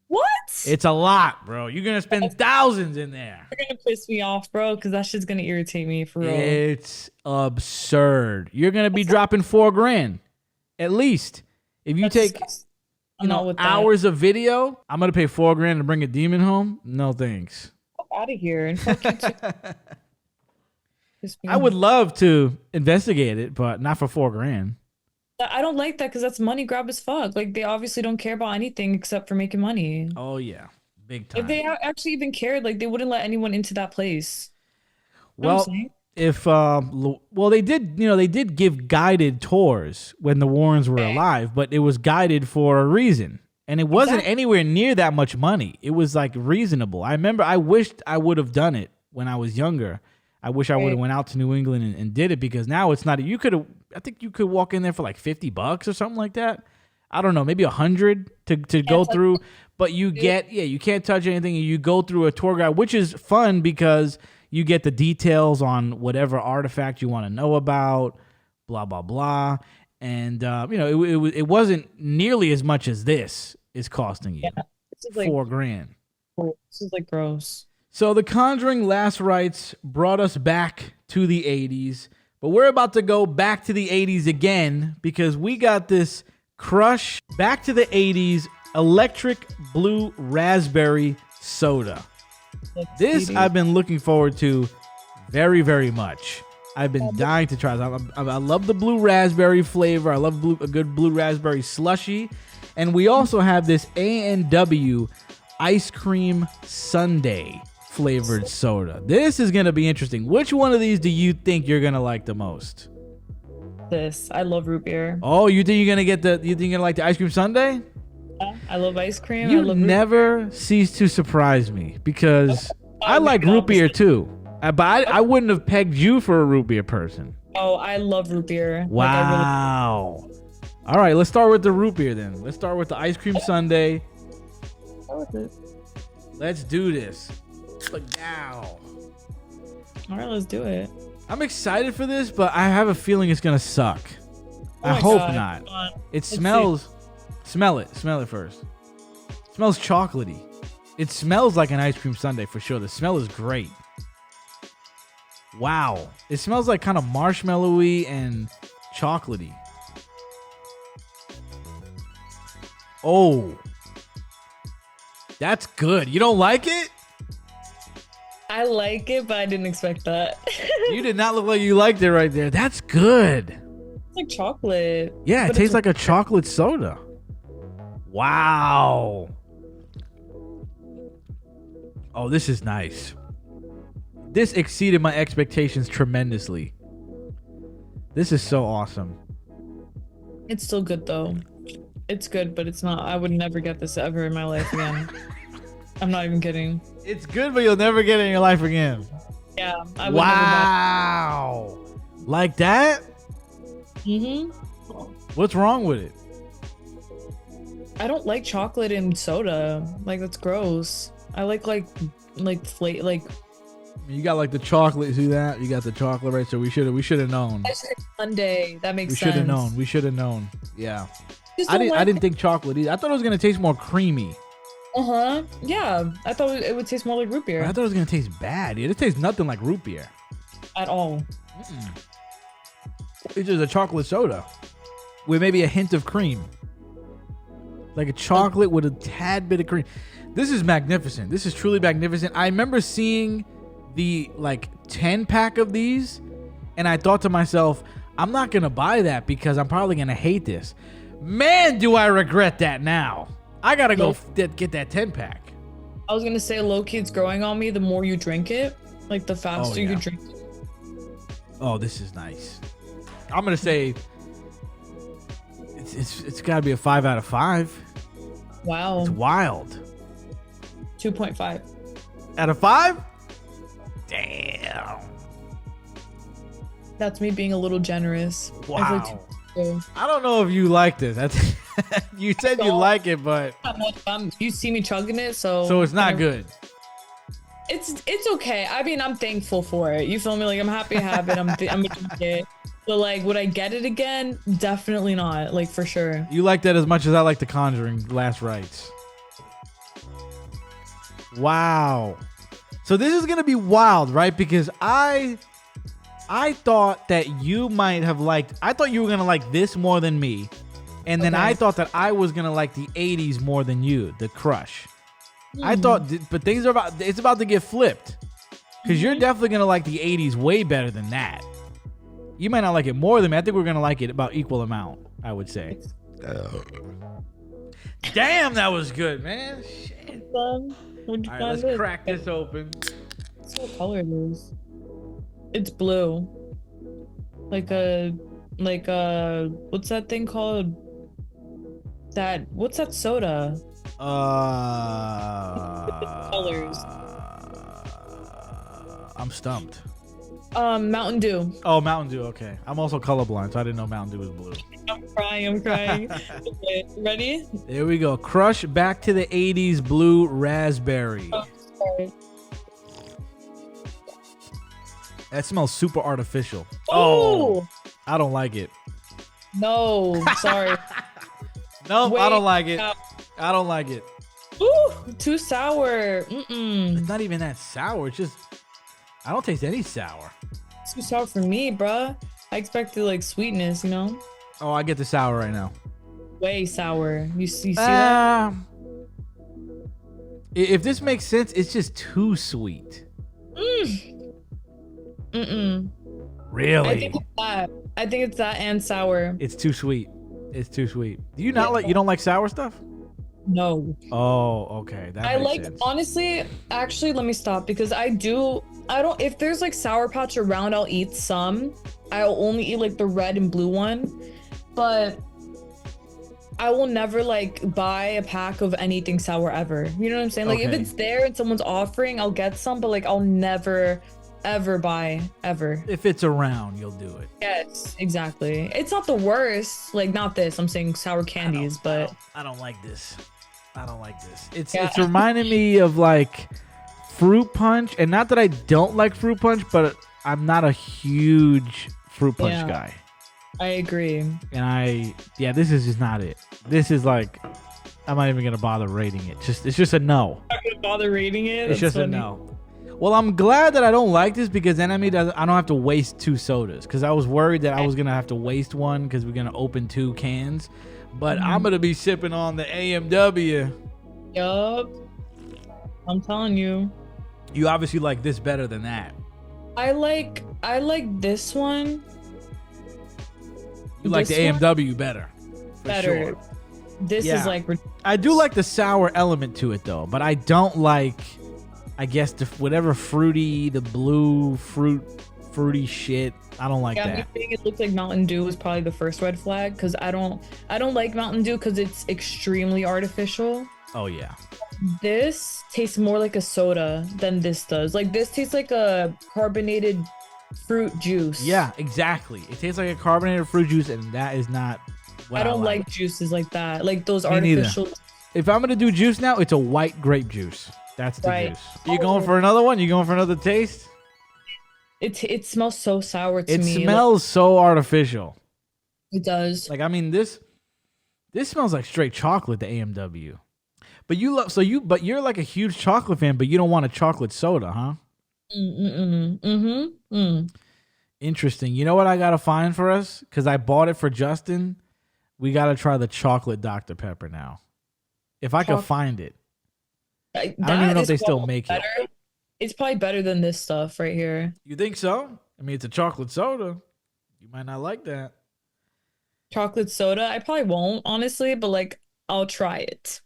What? It's a lot, bro. You're going to spend thousands in there. You're going to piss me off, bro, because that shit's going to irritate me for real. It's absurd. You're going to be dropping $4,000 at least. If you take hours of video, I'm going to pay $4,000 to bring a demon home. No thanks. Fuck out of here and fuck you too. I would love to investigate it, but not for $4,000. I don't like that because that's money grab as fuck. Like, they obviously don't care about anything except for making money. Oh, yeah. Big time. If they actually even cared, like, they wouldn't let anyone into that place. Well, they did give guided tours when the Warrens were alive, but it was guided for a reason. And it wasn't anywhere near that much money. It was, like, reasonable. I remember I wished I would have done it when I was younger. I wish I would have went out to New England and did it, because now it's not. I think you could walk in there for like $50 or something like that. I don't know, maybe $100 to go through. But you can't touch anything. And you go through a tour guide, which is fun because you get the details on whatever artifact you want to know about, blah blah blah. And it wasn't nearly as much as this is costing you. Yeah, this is like $4,000. This is like gross. So the Conjuring Last Rites brought us back to the 80s, but we're about to go back to the 80s again because we got this crush back to the 80s electric blue raspberry soda. This I've been looking forward to very, very much. I've been dying to try this. I love the blue raspberry flavor. I love a good blue raspberry slushy. And we also have this A&W ice cream sundae flavored soda. This is going to be interesting. Which one of these do you think you're going to like the most? I love root beer. Oh, you think you're going to like the ice cream sundae? Yeah, I love ice cream. You never cease to surprise me because I like root beer too. But I wouldn't have pegged you for a root beer person. Oh, I love root beer. Wow. All right, let's start with the root beer then. Let's start with the ice cream sundae. Let's do this. But now. All right, let's do it. I'm excited for this, but I have a feeling it's gonna suck. I hope not. It smells. Smell it. Smell it first. It smells chocolatey. It smells like an ice cream sundae for sure. The smell is great. Wow. It smells like kind of marshmallowy and chocolatey. Oh. That's good. You don't like it? I like it, but I didn't expect that. You did not look like you liked it right there. That's good. It's like chocolate. Yeah, it tastes like a chocolate soda. Wow. Oh, this is nice. This exceeded my expectations tremendously. This is so awesome. It's still good though. It's good, but it's not. I would never get this ever in my life again. I'm not even kidding. It's good, but you'll never get it in your life again. Yeah. I would wow. Like that? Mm-hmm. What's wrong with it? I don't like chocolate in soda. Like, that's gross. I like you got like the chocolate. See that? You got the chocolate, right? So we should have known. Sunday. That makes sense. We should have known. Yeah. I didn't think chocolate either. I thought it was gonna taste more creamy. Yeah. I thought it would taste more like root beer. I thought it was gonna taste bad. It tastes nothing like root beer at all. It's just a chocolate soda with maybe a hint of cream, like a chocolate with a tad bit of cream. This is magnificent. This is truly magnificent. I remember seeing the 10-pack of these, and I thought to myself, I'm not gonna buy that because I'm probably gonna hate this. Man, do I regret that now. I gotta go get that 10-pack. I was gonna say, low-key, it's growing on me. The more you drink it, like the faster you drink it. Oh, this is nice. I'm gonna say it's gotta be a 5 out of 5. Wow. It's wild. 2.5 out of 5. Damn. That's me being a little generous. I feel like Wow. too- I don't know if you like this. That's you said you like it, but you see me chugging it, so it's not good. It's okay. I mean, I'm thankful for it. You feel me? Like I'm happy to have it. I'm gonna drink it. But like, would I get it again? Definitely not. Like for sure. You like that as much as I like the Conjuring Last Rites. Wow. So this is gonna be wild, right? Because I thought that you might have liked. I thought you were gonna like this more than me, and then Okay. I thought that I was gonna like the '80s more than you, the Crush. I thought, but things are about. It's about to get flipped, because you're definitely gonna like the '80s way better than that. You might not like it more than me. I think we're gonna like it about equal amount. I would say. Damn, that was good, man. Shit. What'd you All right, find let's it? crack this open. What color it is? It's blue. Like a what's that thing called? What's that soda? Colors. I'm stumped. Mountain Dew. Oh, Mountain Dew. Okay, I'm also colorblind, so I didn't know Mountain Dew was blue. I'm crying. Okay, ready? There we go. Crush Back to the '80s Blue Raspberry. Oh, sorry. That smells super artificial. Oh I don't like it. no, sorry. Nope, I Wait, don't like it. uh, I don't like it. Ooh, too sour. Mm-mm. It's not even that sour. It's just I don't taste any sour. It's too sour for me, bruh. I expected like sweetness, you know? Oh, I get the sour right now. Way sour. You see that? If this makes sense, it's just too sweet. Mm-mm. Really? I think it's that. I think it's that and sour. It's too sweet. It's too sweet. Do you not like? You don't like sour stuff? No. Oh, okay. That I makes like, sense. honestly, actually, let me stop because I don't, if there's like Sour Patch around, I'll eat some. I'll only eat like the red and blue one, but I will never like buy a pack of anything sour ever. You know what I'm saying? Like if Okay. it's there and someone's offering, I'll get some, but like I'll never, ever buy, ever. If it's around, you'll do it. Yes, exactly. It's not the worst. Like not this, I'm saying sour candies, but I don't like this. I don't like this. Yeah. It's reminding me of like fruit punch, and not that I don't like fruit punch, but I'm not a huge fruit punch Yeah. guy. I agree. And this is just not it. This is like, I'm not even gonna bother rating it. It's just a no. I'm not gonna bother rating it. It's That's just a funny. no. Well, I'm glad that I don't like this because then I don't have to waste 2 sodas, because I was worried that I was gonna have to waste one because we're gonna open 2 cans. But I'm gonna be sipping on the AMW. Yup. I'm telling you. You obviously like this better than that. I like this one You like the This one? AMW better. For better. Sure. This Yeah. is like I do like the sour element to it though, but I don't like, I guess, whatever fruity, the blue fruity shit. I don't like me that. saying it looks like Mountain Dew was probably the first red flag because I don't like Mountain Dew because it's extremely artificial. Oh yeah. This tastes more like a soda than this does. Like this tastes like a carbonated fruit juice. Yeah, exactly. It tastes like a carbonated fruit juice, and that is not what I don't like juices like that. Like those Me neither. artificial. If I'm gonna do juice now, it's a white grape juice. That's the Right. juice. You going for another one? You going for another taste? It smells so sour to It me. smells so artificial. It does. Like, I mean, this smells like straight chocolate, the AMW. But you're like a huge chocolate fan, but you don't want a chocolate soda, huh? Interesting. You know what I gotta find for us? Because I bought it for Justin. We gotta try the chocolate Dr. Pepper now. If I could find it. I don't even know if they still make it. It's probably better than this stuff right here. You think so? I mean, it's a chocolate soda. You might not like that. Chocolate soda. I probably won't, honestly, but like I'll try it.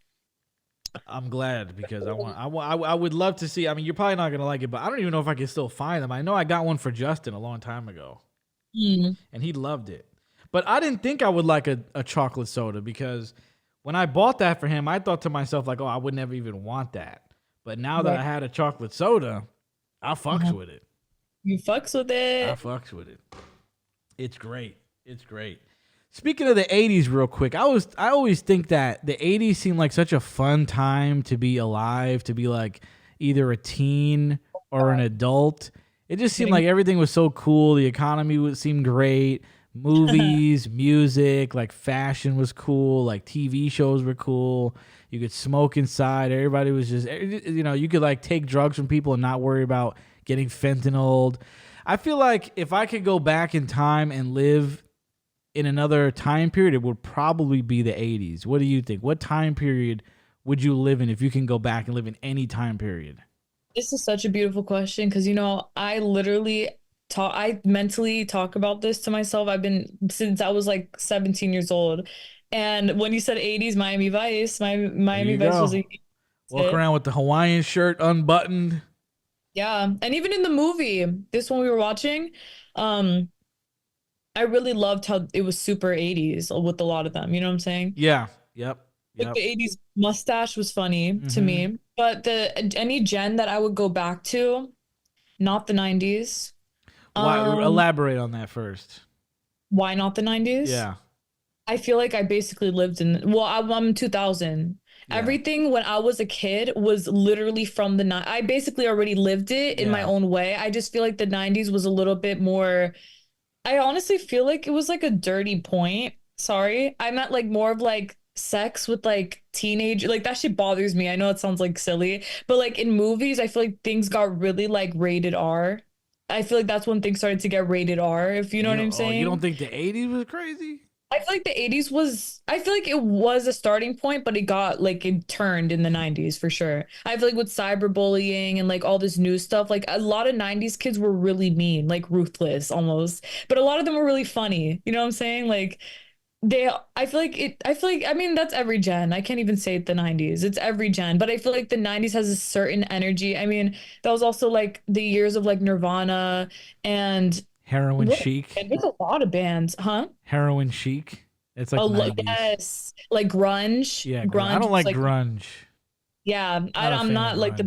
I'm glad because I would love to see. I mean, you're probably not gonna like it, but I don't even know if I can still find them. I know I got one for Justin a long time ago, and he loved it. But I didn't think I would like a chocolate soda because when I bought that for him, I thought to myself like, oh, I would never even want that. But now that I had a chocolate soda, I fucks with it. You fucks with I it. fucks with it. It's great. It's great. Speaking of the 80s real quick, I always think that the 80s seemed like such a fun time to be alive, to be like either a teen or an adult. It just seemed like everything was so cool. The economy seemed great. Movies, music, like fashion was cool. Like TV shows were cool. You could smoke inside. Everybody was just, you could like take drugs from people and not worry about getting fentanyl. I feel like if I could go back in time and live in another time period, it would probably be the 80s. What do you think? What time period would you live in if you can go back and live in any time period? This is such a beautiful question because I mentally talk about this to myself. I've been since I was like 17 years old. And when you said 80s Miami Vice, Miami Vice was a walk around with the Hawaiian shirt unbuttoned. Yeah. And even in the movie, this one we were watching, I really loved how it was super 80s with a lot of them. You know what I'm saying? Yeah. Yep. Like the 80s mustache was funny to me. But any gen that I would go back to, not the 90s. Elaborate on that first. Why not the 90s? Yeah. I feel like I basically lived I'm 2000. Yeah. Everything when I was a kid was literally from I basically already lived it in my own way. I just feel like the 90s was a little bit more, I honestly feel like it was like a dirty point. Sorry. I meant like more of like sex with like teenage, like that shit bothers me. I know it sounds like silly, but like in movies, I feel like things got really like rated R. I feel like that's when things started to get rated R, if you know what I'm saying. You don't think the 80s was crazy? I feel like the 80s I feel like it was a starting point, but it turned in the 90s for sure. I feel like with cyberbullying and like all this new stuff, like a lot of 90s kids were really mean, like ruthless almost, but a lot of them were really funny. You know what I'm saying? Like I mean, that's every gen. I can't even say it the 90s. It's every gen, but I feel like the 90s has a certain energy. I mean, that was also like the years of like Nirvana and Heroin Chic. There's a lot of bands, huh? Heroin Chic. It's like 90s. Yes, like grunge. Yeah, grunge. I don't like grunge. Yeah, I'm not like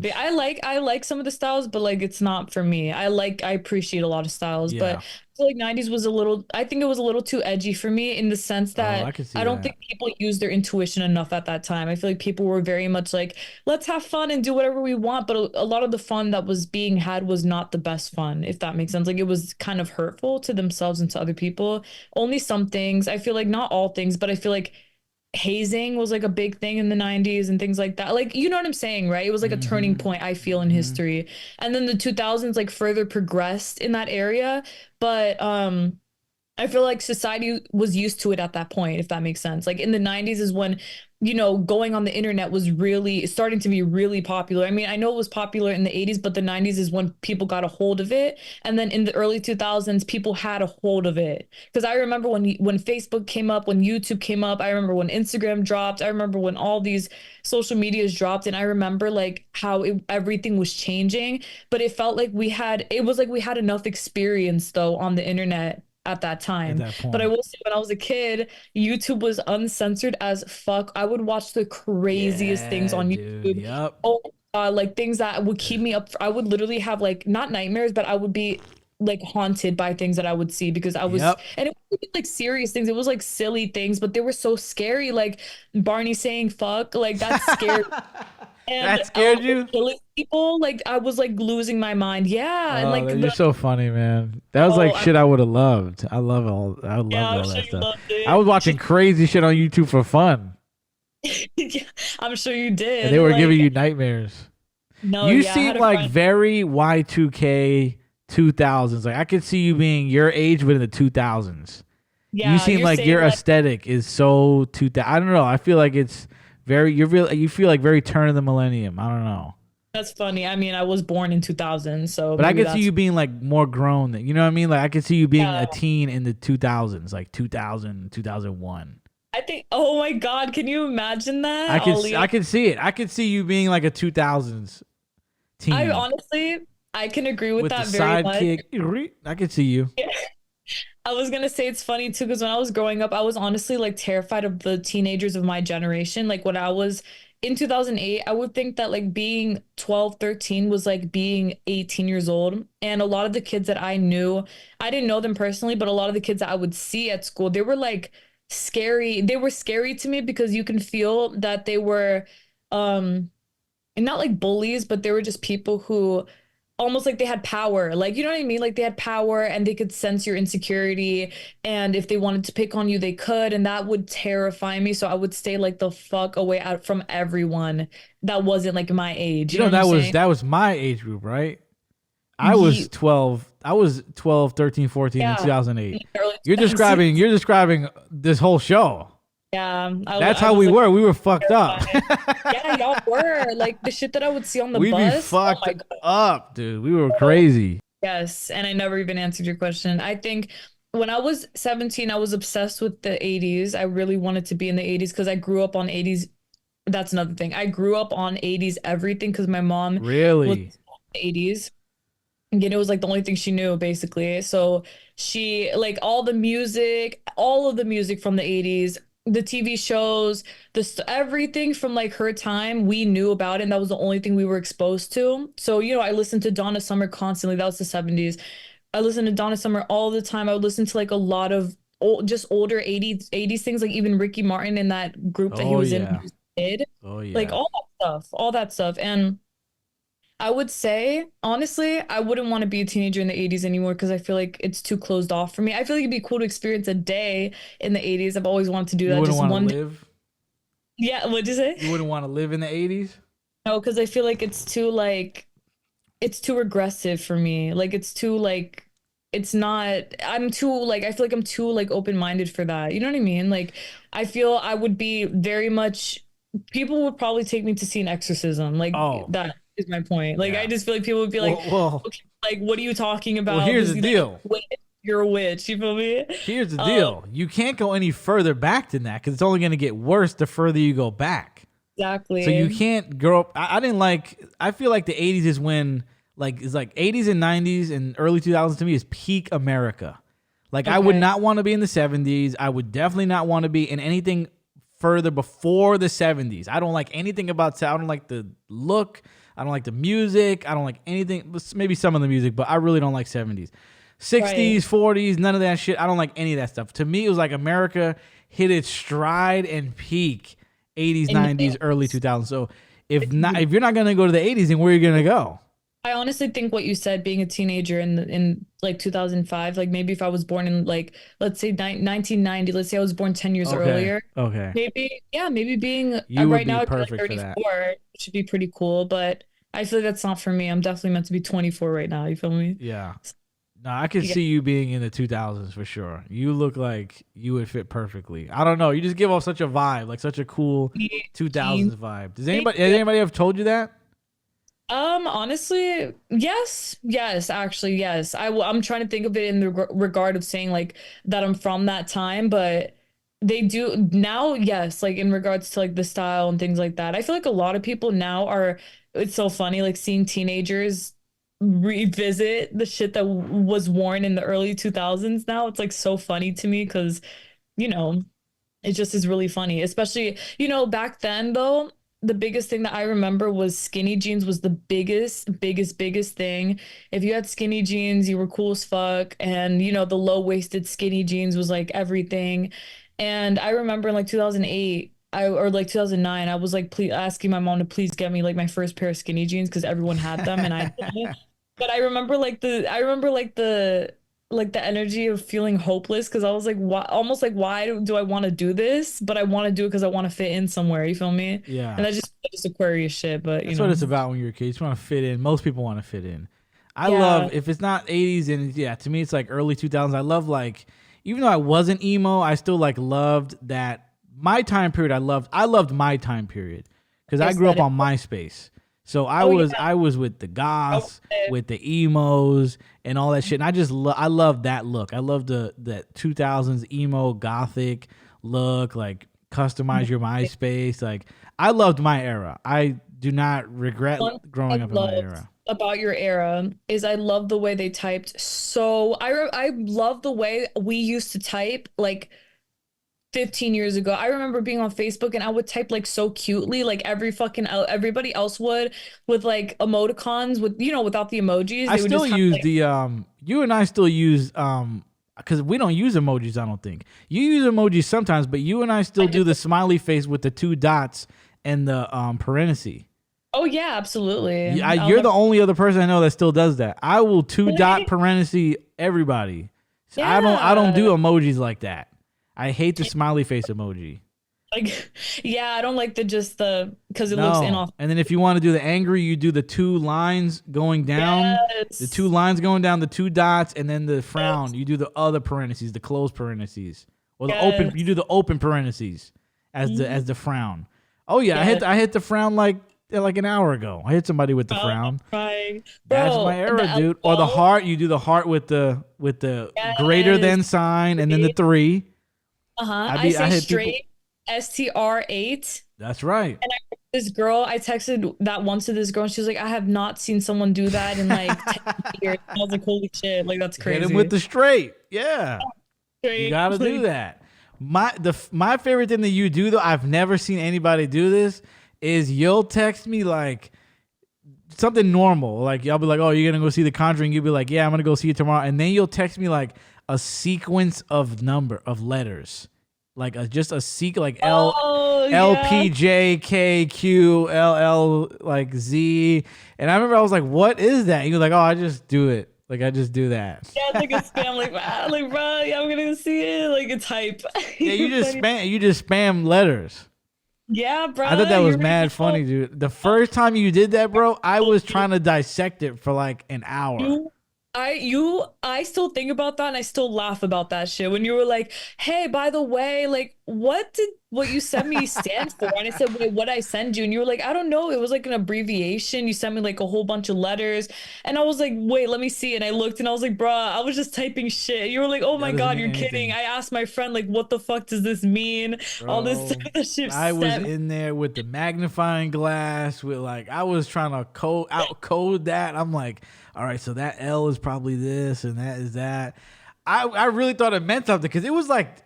I like some of the styles, but like it's not for me. I appreciate a lot of styles, but I feel like 90s was I think it was a little too edgy for me in the sense that I don't think people used their intuition enough at that time. I feel like people were very much like, let's have fun and do whatever we want, but a lot of the fun that was being had was not the best fun, if that makes sense. Like it was kind of hurtful to themselves and to other people. Only some things. I feel like not all things, but I feel like hazing was like a big thing in the 90s and things like that. Like, you know what I'm saying, right? It was like a turning point, I feel, in history. And then the 2000s like further progressed in that area. But I feel like society was used to it at that point, if that makes sense. Like in the 90s is when, going on the internet was really starting to be really popular. I mean, I know it was popular in the 80s, but the 90s is when people got a hold of it. And then in the early 2000s, people had a hold of it. Because I remember when Facebook came up, when YouTube came up, I remember when Instagram dropped, I remember when all these social medias dropped, and I remember like how everything was changing. But it felt like we had enough experience though on the internet at that time. But I will say when I was a kid, YouTube was uncensored as fuck. I would watch the craziest things on YouTube. Yep. Oh, like things that would keep me up. I would literally have like not nightmares, but I would be like haunted by things that I would see because I was, and it wasn't like serious things. It was like silly things, but they were so scary. Like Barney saying fuck, like that's scary. And, that scared you? Killing people, like I was like losing my mind. Yeah, and like you're so funny, man. That was like shit I would have loved. I love all that stuff. I was watching crazy shit on YouTube for fun. Yeah, I'm sure you did. And they were giving you nightmares. No, you seem like very Y2K 2000s. Like I could see you being your age, but in the 2000s. Yeah, you seem like your aesthetic is so 2000. I don't know. I feel like it's you feel like very turn of the millennium. I don't know. That's funny. I mean, I was born in 2000, so. But I could see you being like more grown. You know what I mean? Like I could see you being a teen in the 2000s, like 2000, 2001. I think. Oh my God! Can you imagine that? I could see it. I could see you being like a 2000s teen. I can agree with that the very much. Sidekick. I could see you. Yeah. I was gonna say it's funny too because when I was growing up, I was honestly like terrified of the teenagers of my generation. Like when I was in 2008, I would think that like being 12, 13 was like being 18 years old. And a lot of the kids that I knew, I didn't know them personally, but a lot of the kids that I would see at school, they were like scary. They were scary to me because you can feel that they were um and not like bullies, but they were just people who almost like they had power. Like, you know what I mean? Like they had power and they could sense your insecurity. And if they wanted to pick on you, they could. And that would terrify me. So I would stay like the fuck away out from everyone that wasn't like my age. You You know, know what I'm saying? that was my age group, right? I was Ye- 12. I was 12, 13, 14 in yeah. 2008. Early You're 2000s. describing this whole show. Yeah. That's I how was we like were. We were fucked up. terrified. Yeah, y'all were. Like the shit that I would see on the We'd be bus. Oh fucked my God. up, dude. We were crazy. Yes, and I never even answered your question. I think when I was 17, I was obsessed with the 80s. I really wanted to be in the 80s because I grew up on 80s. That's another thing. I grew up on 80s everything because my mom was Really? 80s. Again, it was like the only thing she knew basically. So she like all of the music from the 80s, the TV shows, everything from like her time we knew about it, and that was the only thing we were exposed to. So, I listened to Donna Summer constantly. That was the 70s. I listened to Donna Summer all the time. I would listen to like a lot of just older 80s things, like even Ricky Martin in that group that he Oh was in when yeah. he was a kid. Oh Like yeah. all that stuff. And I would say, honestly, I wouldn't want to be a teenager in the 80s anymore because I feel like it's too closed off for me. I feel like it'd be cool to experience a day in the 80s. I've always wanted to do You that. wouldn't Just want to one day. live. Yeah, what'd you say? You wouldn't want to live in the 80s. No, because I feel like it's too regressive for me. Like it's too like it's not I'm too like I feel like I'm too like open-minded for that. You know what I mean? Like I feel I would be very much people would probably take me to see an exorcism. Like Oh that is my point. Like I yeah. just feel like people would be like, Well, okay, like what are you talking well. about? Here's This the is deal. like, you're a witch, you feel me? Here's the Um, deal. You can't go any further back than that because it's only going to get worse the further you go back. So you exactly. can't grow up. I didn't like. I feel like the 80s is when it's like 80s and 90s and early 2000s to me is peak America. Like I would Okay. not want to be in the 70s. I would definitely not want to be in anything further before the 70s. I don't like anything about. I don't like the look. I don't like the music. I don't like anything. Maybe some of the music, but I really don't like 70s. 60s, 40s, none of that shit. I don't like any of that stuff. To me, it was like America hit its stride and peak 80s, And 90s, early 2000s. So if you're not gonna go to the 80s, then where are you gonna go? I honestly think what you said, being a teenager in like 2005, like maybe if I was born in like let's say 1990, let's say I was born 10 years Okay. earlier, Okay. maybe being You would right be now I'd be like perfect for that. 34, which should be pretty cool, but I feel like that's not for me. I'm definitely meant to be 24 right now. You feel me? Yeah. No, I could Yeah. see you being in the 2000s for sure. You look like you would fit perfectly. I don't know. You just give off such a vibe, like such a cool 2000s vibe. Has anybody ever told you that? Honestly, yes, actually, yes. I'm trying to think of it in the regard of saying like that I'm from that time, but they do now, yes, like in regards to like the style and things like that. I feel like a lot of people now are, it's so funny, like seeing teenagers revisit the shit that was worn in the early 2000s now. It's like so funny to me because, you know, it just is really funny, especially, back then though, the biggest thing that I remember was skinny jeans was the biggest thing. If you had skinny jeans, you were cool as fuck. And, the low-waisted skinny jeans was like everything. And I remember in like 2008, or like 2009, I was like asking my mom to please get me like my first pair of skinny jeans because everyone had them and I didn't. But I remember like the energy of feeling hopeless because I was like, why, almost like, why do I want to do this? But I want to do it because I want to fit in somewhere. You feel me? Yeah. And that's just Aquarius shit. But That's what it's about when you're a kid. You just want to fit in. Most people want to fit in. I love, if it's not 80s and yeah, to me it's like early 2000s. I love like, even though I wasn't emo, I still like loved that my time period. I loved my time period because I grew up on MySpace. So I was with the goths, with the emos and all that shit. And I just I love that look. I love that 2000s emo gothic look, like customize your MySpace. Like I loved my era. I do not regret One thing growing I up in my loved era. about your era is I love the way they typed. So I love the way we used to type. Like 15 years ago. I remember being on Facebook and I would type like so cutely, like everybody else would, with like emoticons with, without the emojis. I They would still just have use like, you and I still use because we don't use emojis, I don't think. You use emojis sometimes, but you and I still do the smiley face with the 2 dots and the parenthesis. oh yeah, absolutely. You're the only other person I know that still does that. I will 2 dot parenthesis everybody. So I don't do emojis like that. I hate the smiley face emoji. Like, yeah, I don't like because it looks inauthentic. And then if you want to do the angry, you do the 2 lines going down, Yes. the 2 lines going down, the 2 dots, and then the frown. You do the other parentheses, the closed parentheses, or the open. You do the open parentheses as the frown. Oh yeah, I hit the frown like an hour ago. I hit somebody with the frown. Right. That's my error, dude. Or the heart. You do the heart with the greater than sign, and then the 3. I say straight STR8. That's right. And this girl, I texted that once to this girl, and she was like, I have not seen someone do that in like 10 years. I was like, holy shit, like that's crazy. Hit him with the straight. Yeah. Straight. You gotta do that. My favorite thing that you do though, I've never seen anybody do this, is you'll text me like something normal. Like I'll be like, oh, you're gonna go see The Conjuring. You'll be like, yeah, I'm gonna go see it tomorrow. And then you'll text me like a sequence of letters. Like just a like L P J K Q L L like Z. And I remember I was like, what is that? And you're like, oh, I just do it. Like I just do that. Yeah, it's like a spam, like bro, yeah, I'm gonna see it. Like it's hype. Yeah, you just spam letters. Yeah, bro. I thought that was mad funny, dude. The first time you did that, bro, I was trying to dissect it for like an hour. I still think about that and I still laugh about that shit. When you were like, hey, by the way, like what you sent me stand for? And I said, wait, what I send you? And you were like, I don't know. It was like an abbreviation. You sent me like a whole bunch of letters. And I was like, wait, let me see. And I looked and I was like, bruh, I was just typing shit. You were like, oh my God, you're kidding. I asked my friend, like, what the fuck does this mean? Bro, all this shit. I was in there with the magnifying glass with like, I was trying to code that. I'm like, all right, so that L is probably this and that is that. I really thought it meant something because it was like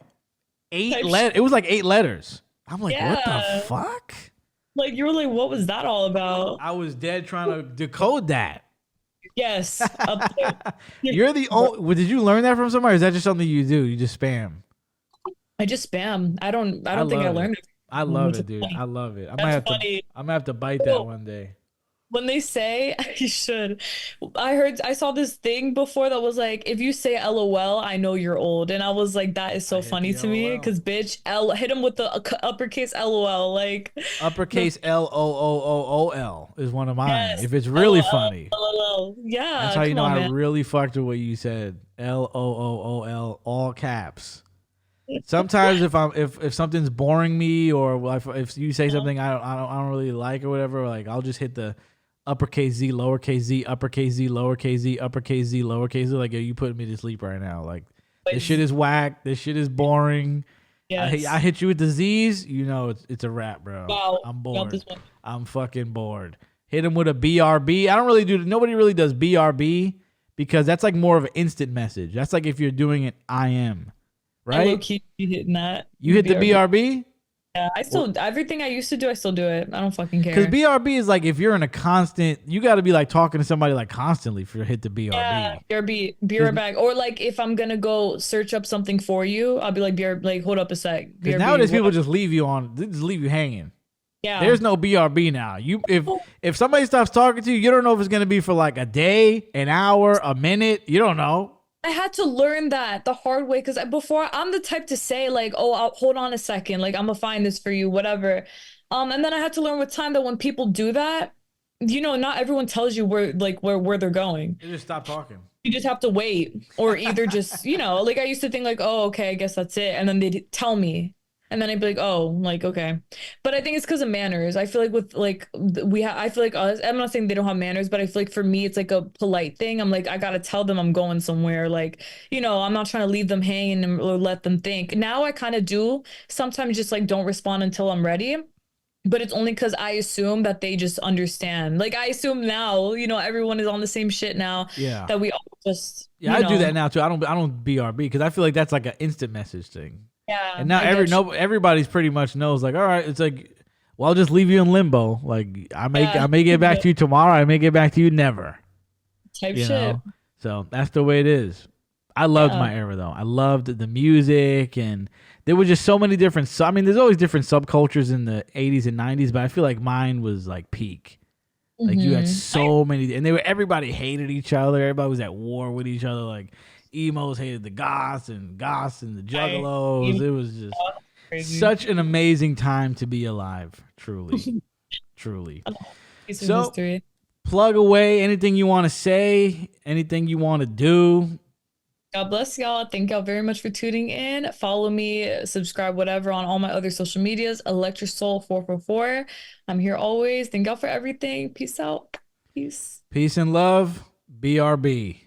8 letters. It was like 8 letters. I'm like, what the fuck? Like you were like, what was that all about? I was dead trying to decode that. Yes. Up there. You're the only. Did you learn that from somebody? Or is that just something you do? You just spam. I just spam. I don't think I learned it. I love it, dude. I love it. I'm gonna have to bite that one day. When they say, you should. I saw this thing before that was like, if you say LOL, I know you're old. And I was like, that is so funny to me. Because bitch, hit him with the uppercase LOL. Like uppercase LOOOOL is one of mine. Yes. If it's really funny. LOL. Yeah. That's how you know I really fucked with what you said. LOOOL, all caps. Sometimes if something's boring me or if you say something I don't really like or whatever, like I'll just hit the uppercase Z, lowercase Z, uppercase Z, lowercase Z, uppercase Z, lowercase Z. Like, yo, you putting me to sleep right now. Like, this shit is whack. This shit is boring. Yes. I hit you with the Z's. You know, it's a wrap, bro. Wow. I'm bored. I'm fucking bored. Hit him with a BRB. Nobody really does BRB because that's like more of an instant message. That's like if you're doing an IM, right? I keep hitting that. You hit the BRB? Yeah, everything I used to do, I still do it. I don't fucking care. Because BRB is like if you're in a constant, you got to be like talking to somebody like constantly for hit the BRB. Yeah, BRB, be right back. Or like if I'm gonna go search up something for you, I'll be like, like hold up a sec. Because nowadays people just leave you hanging. Yeah, there's no BRB now. If somebody stops talking to you, you don't know if it's gonna be for like a day, an hour, a minute. You don't know. I had to learn that the hard way because before I'm the type to say like, oh, hold on a second, like I'm gonna find this for you, whatever. And then I had to learn with time that when people do that, not everyone tells you where they're going. You just stop talking. You just have to wait, or either just like I used to think like, oh, okay, I guess that's it, and then they'd tell me. And then I'd be like, oh, like, okay. But I think it's because of manners. I feel like with like, I feel like us, I'm not saying they don't have manners, but I feel like for me, it's like a polite thing. I'm like, I got to tell them I'm going somewhere. Like, I'm not trying to leave them hanging or let them think. Now I kind of do sometimes just like don't respond until I'm ready. But it's only because I assume that they just understand. Like I assume now, everyone is on the same shit now. Yeah. That we all just. Yeah, I do that now too. I don't BRB because I feel like that's like an instant message thing. Yeah, And now I get you. everybody's pretty much knows, like, all right, it's like, well, I'll just leave you in limbo. Like, Yeah, I may get back to you tomorrow. I may get back to you never. type You shit. know, so that's the way it is. I loved Yeah. my era though. I loved the music, and there were just so many different. I mean, there's always different subcultures in the '80s and '90s, but I feel like mine was like peak. Like you had Hmm. so many, and everybody hated each other. Everybody was at war with each other. Like emos hated the goths and the I juggalos. even It was just crazy. such an amazing time to be alive. Truly, truly. Piece of So history. plug away anything you want to say, anything you want to do. God bless y'all. Thank y'all very much for tuning in. Follow me, subscribe, whatever, on all my other social medias. Electrasoul 444. I'm here always. Thank y'all for everything. Peace out. Peace. Peace and love. BRB.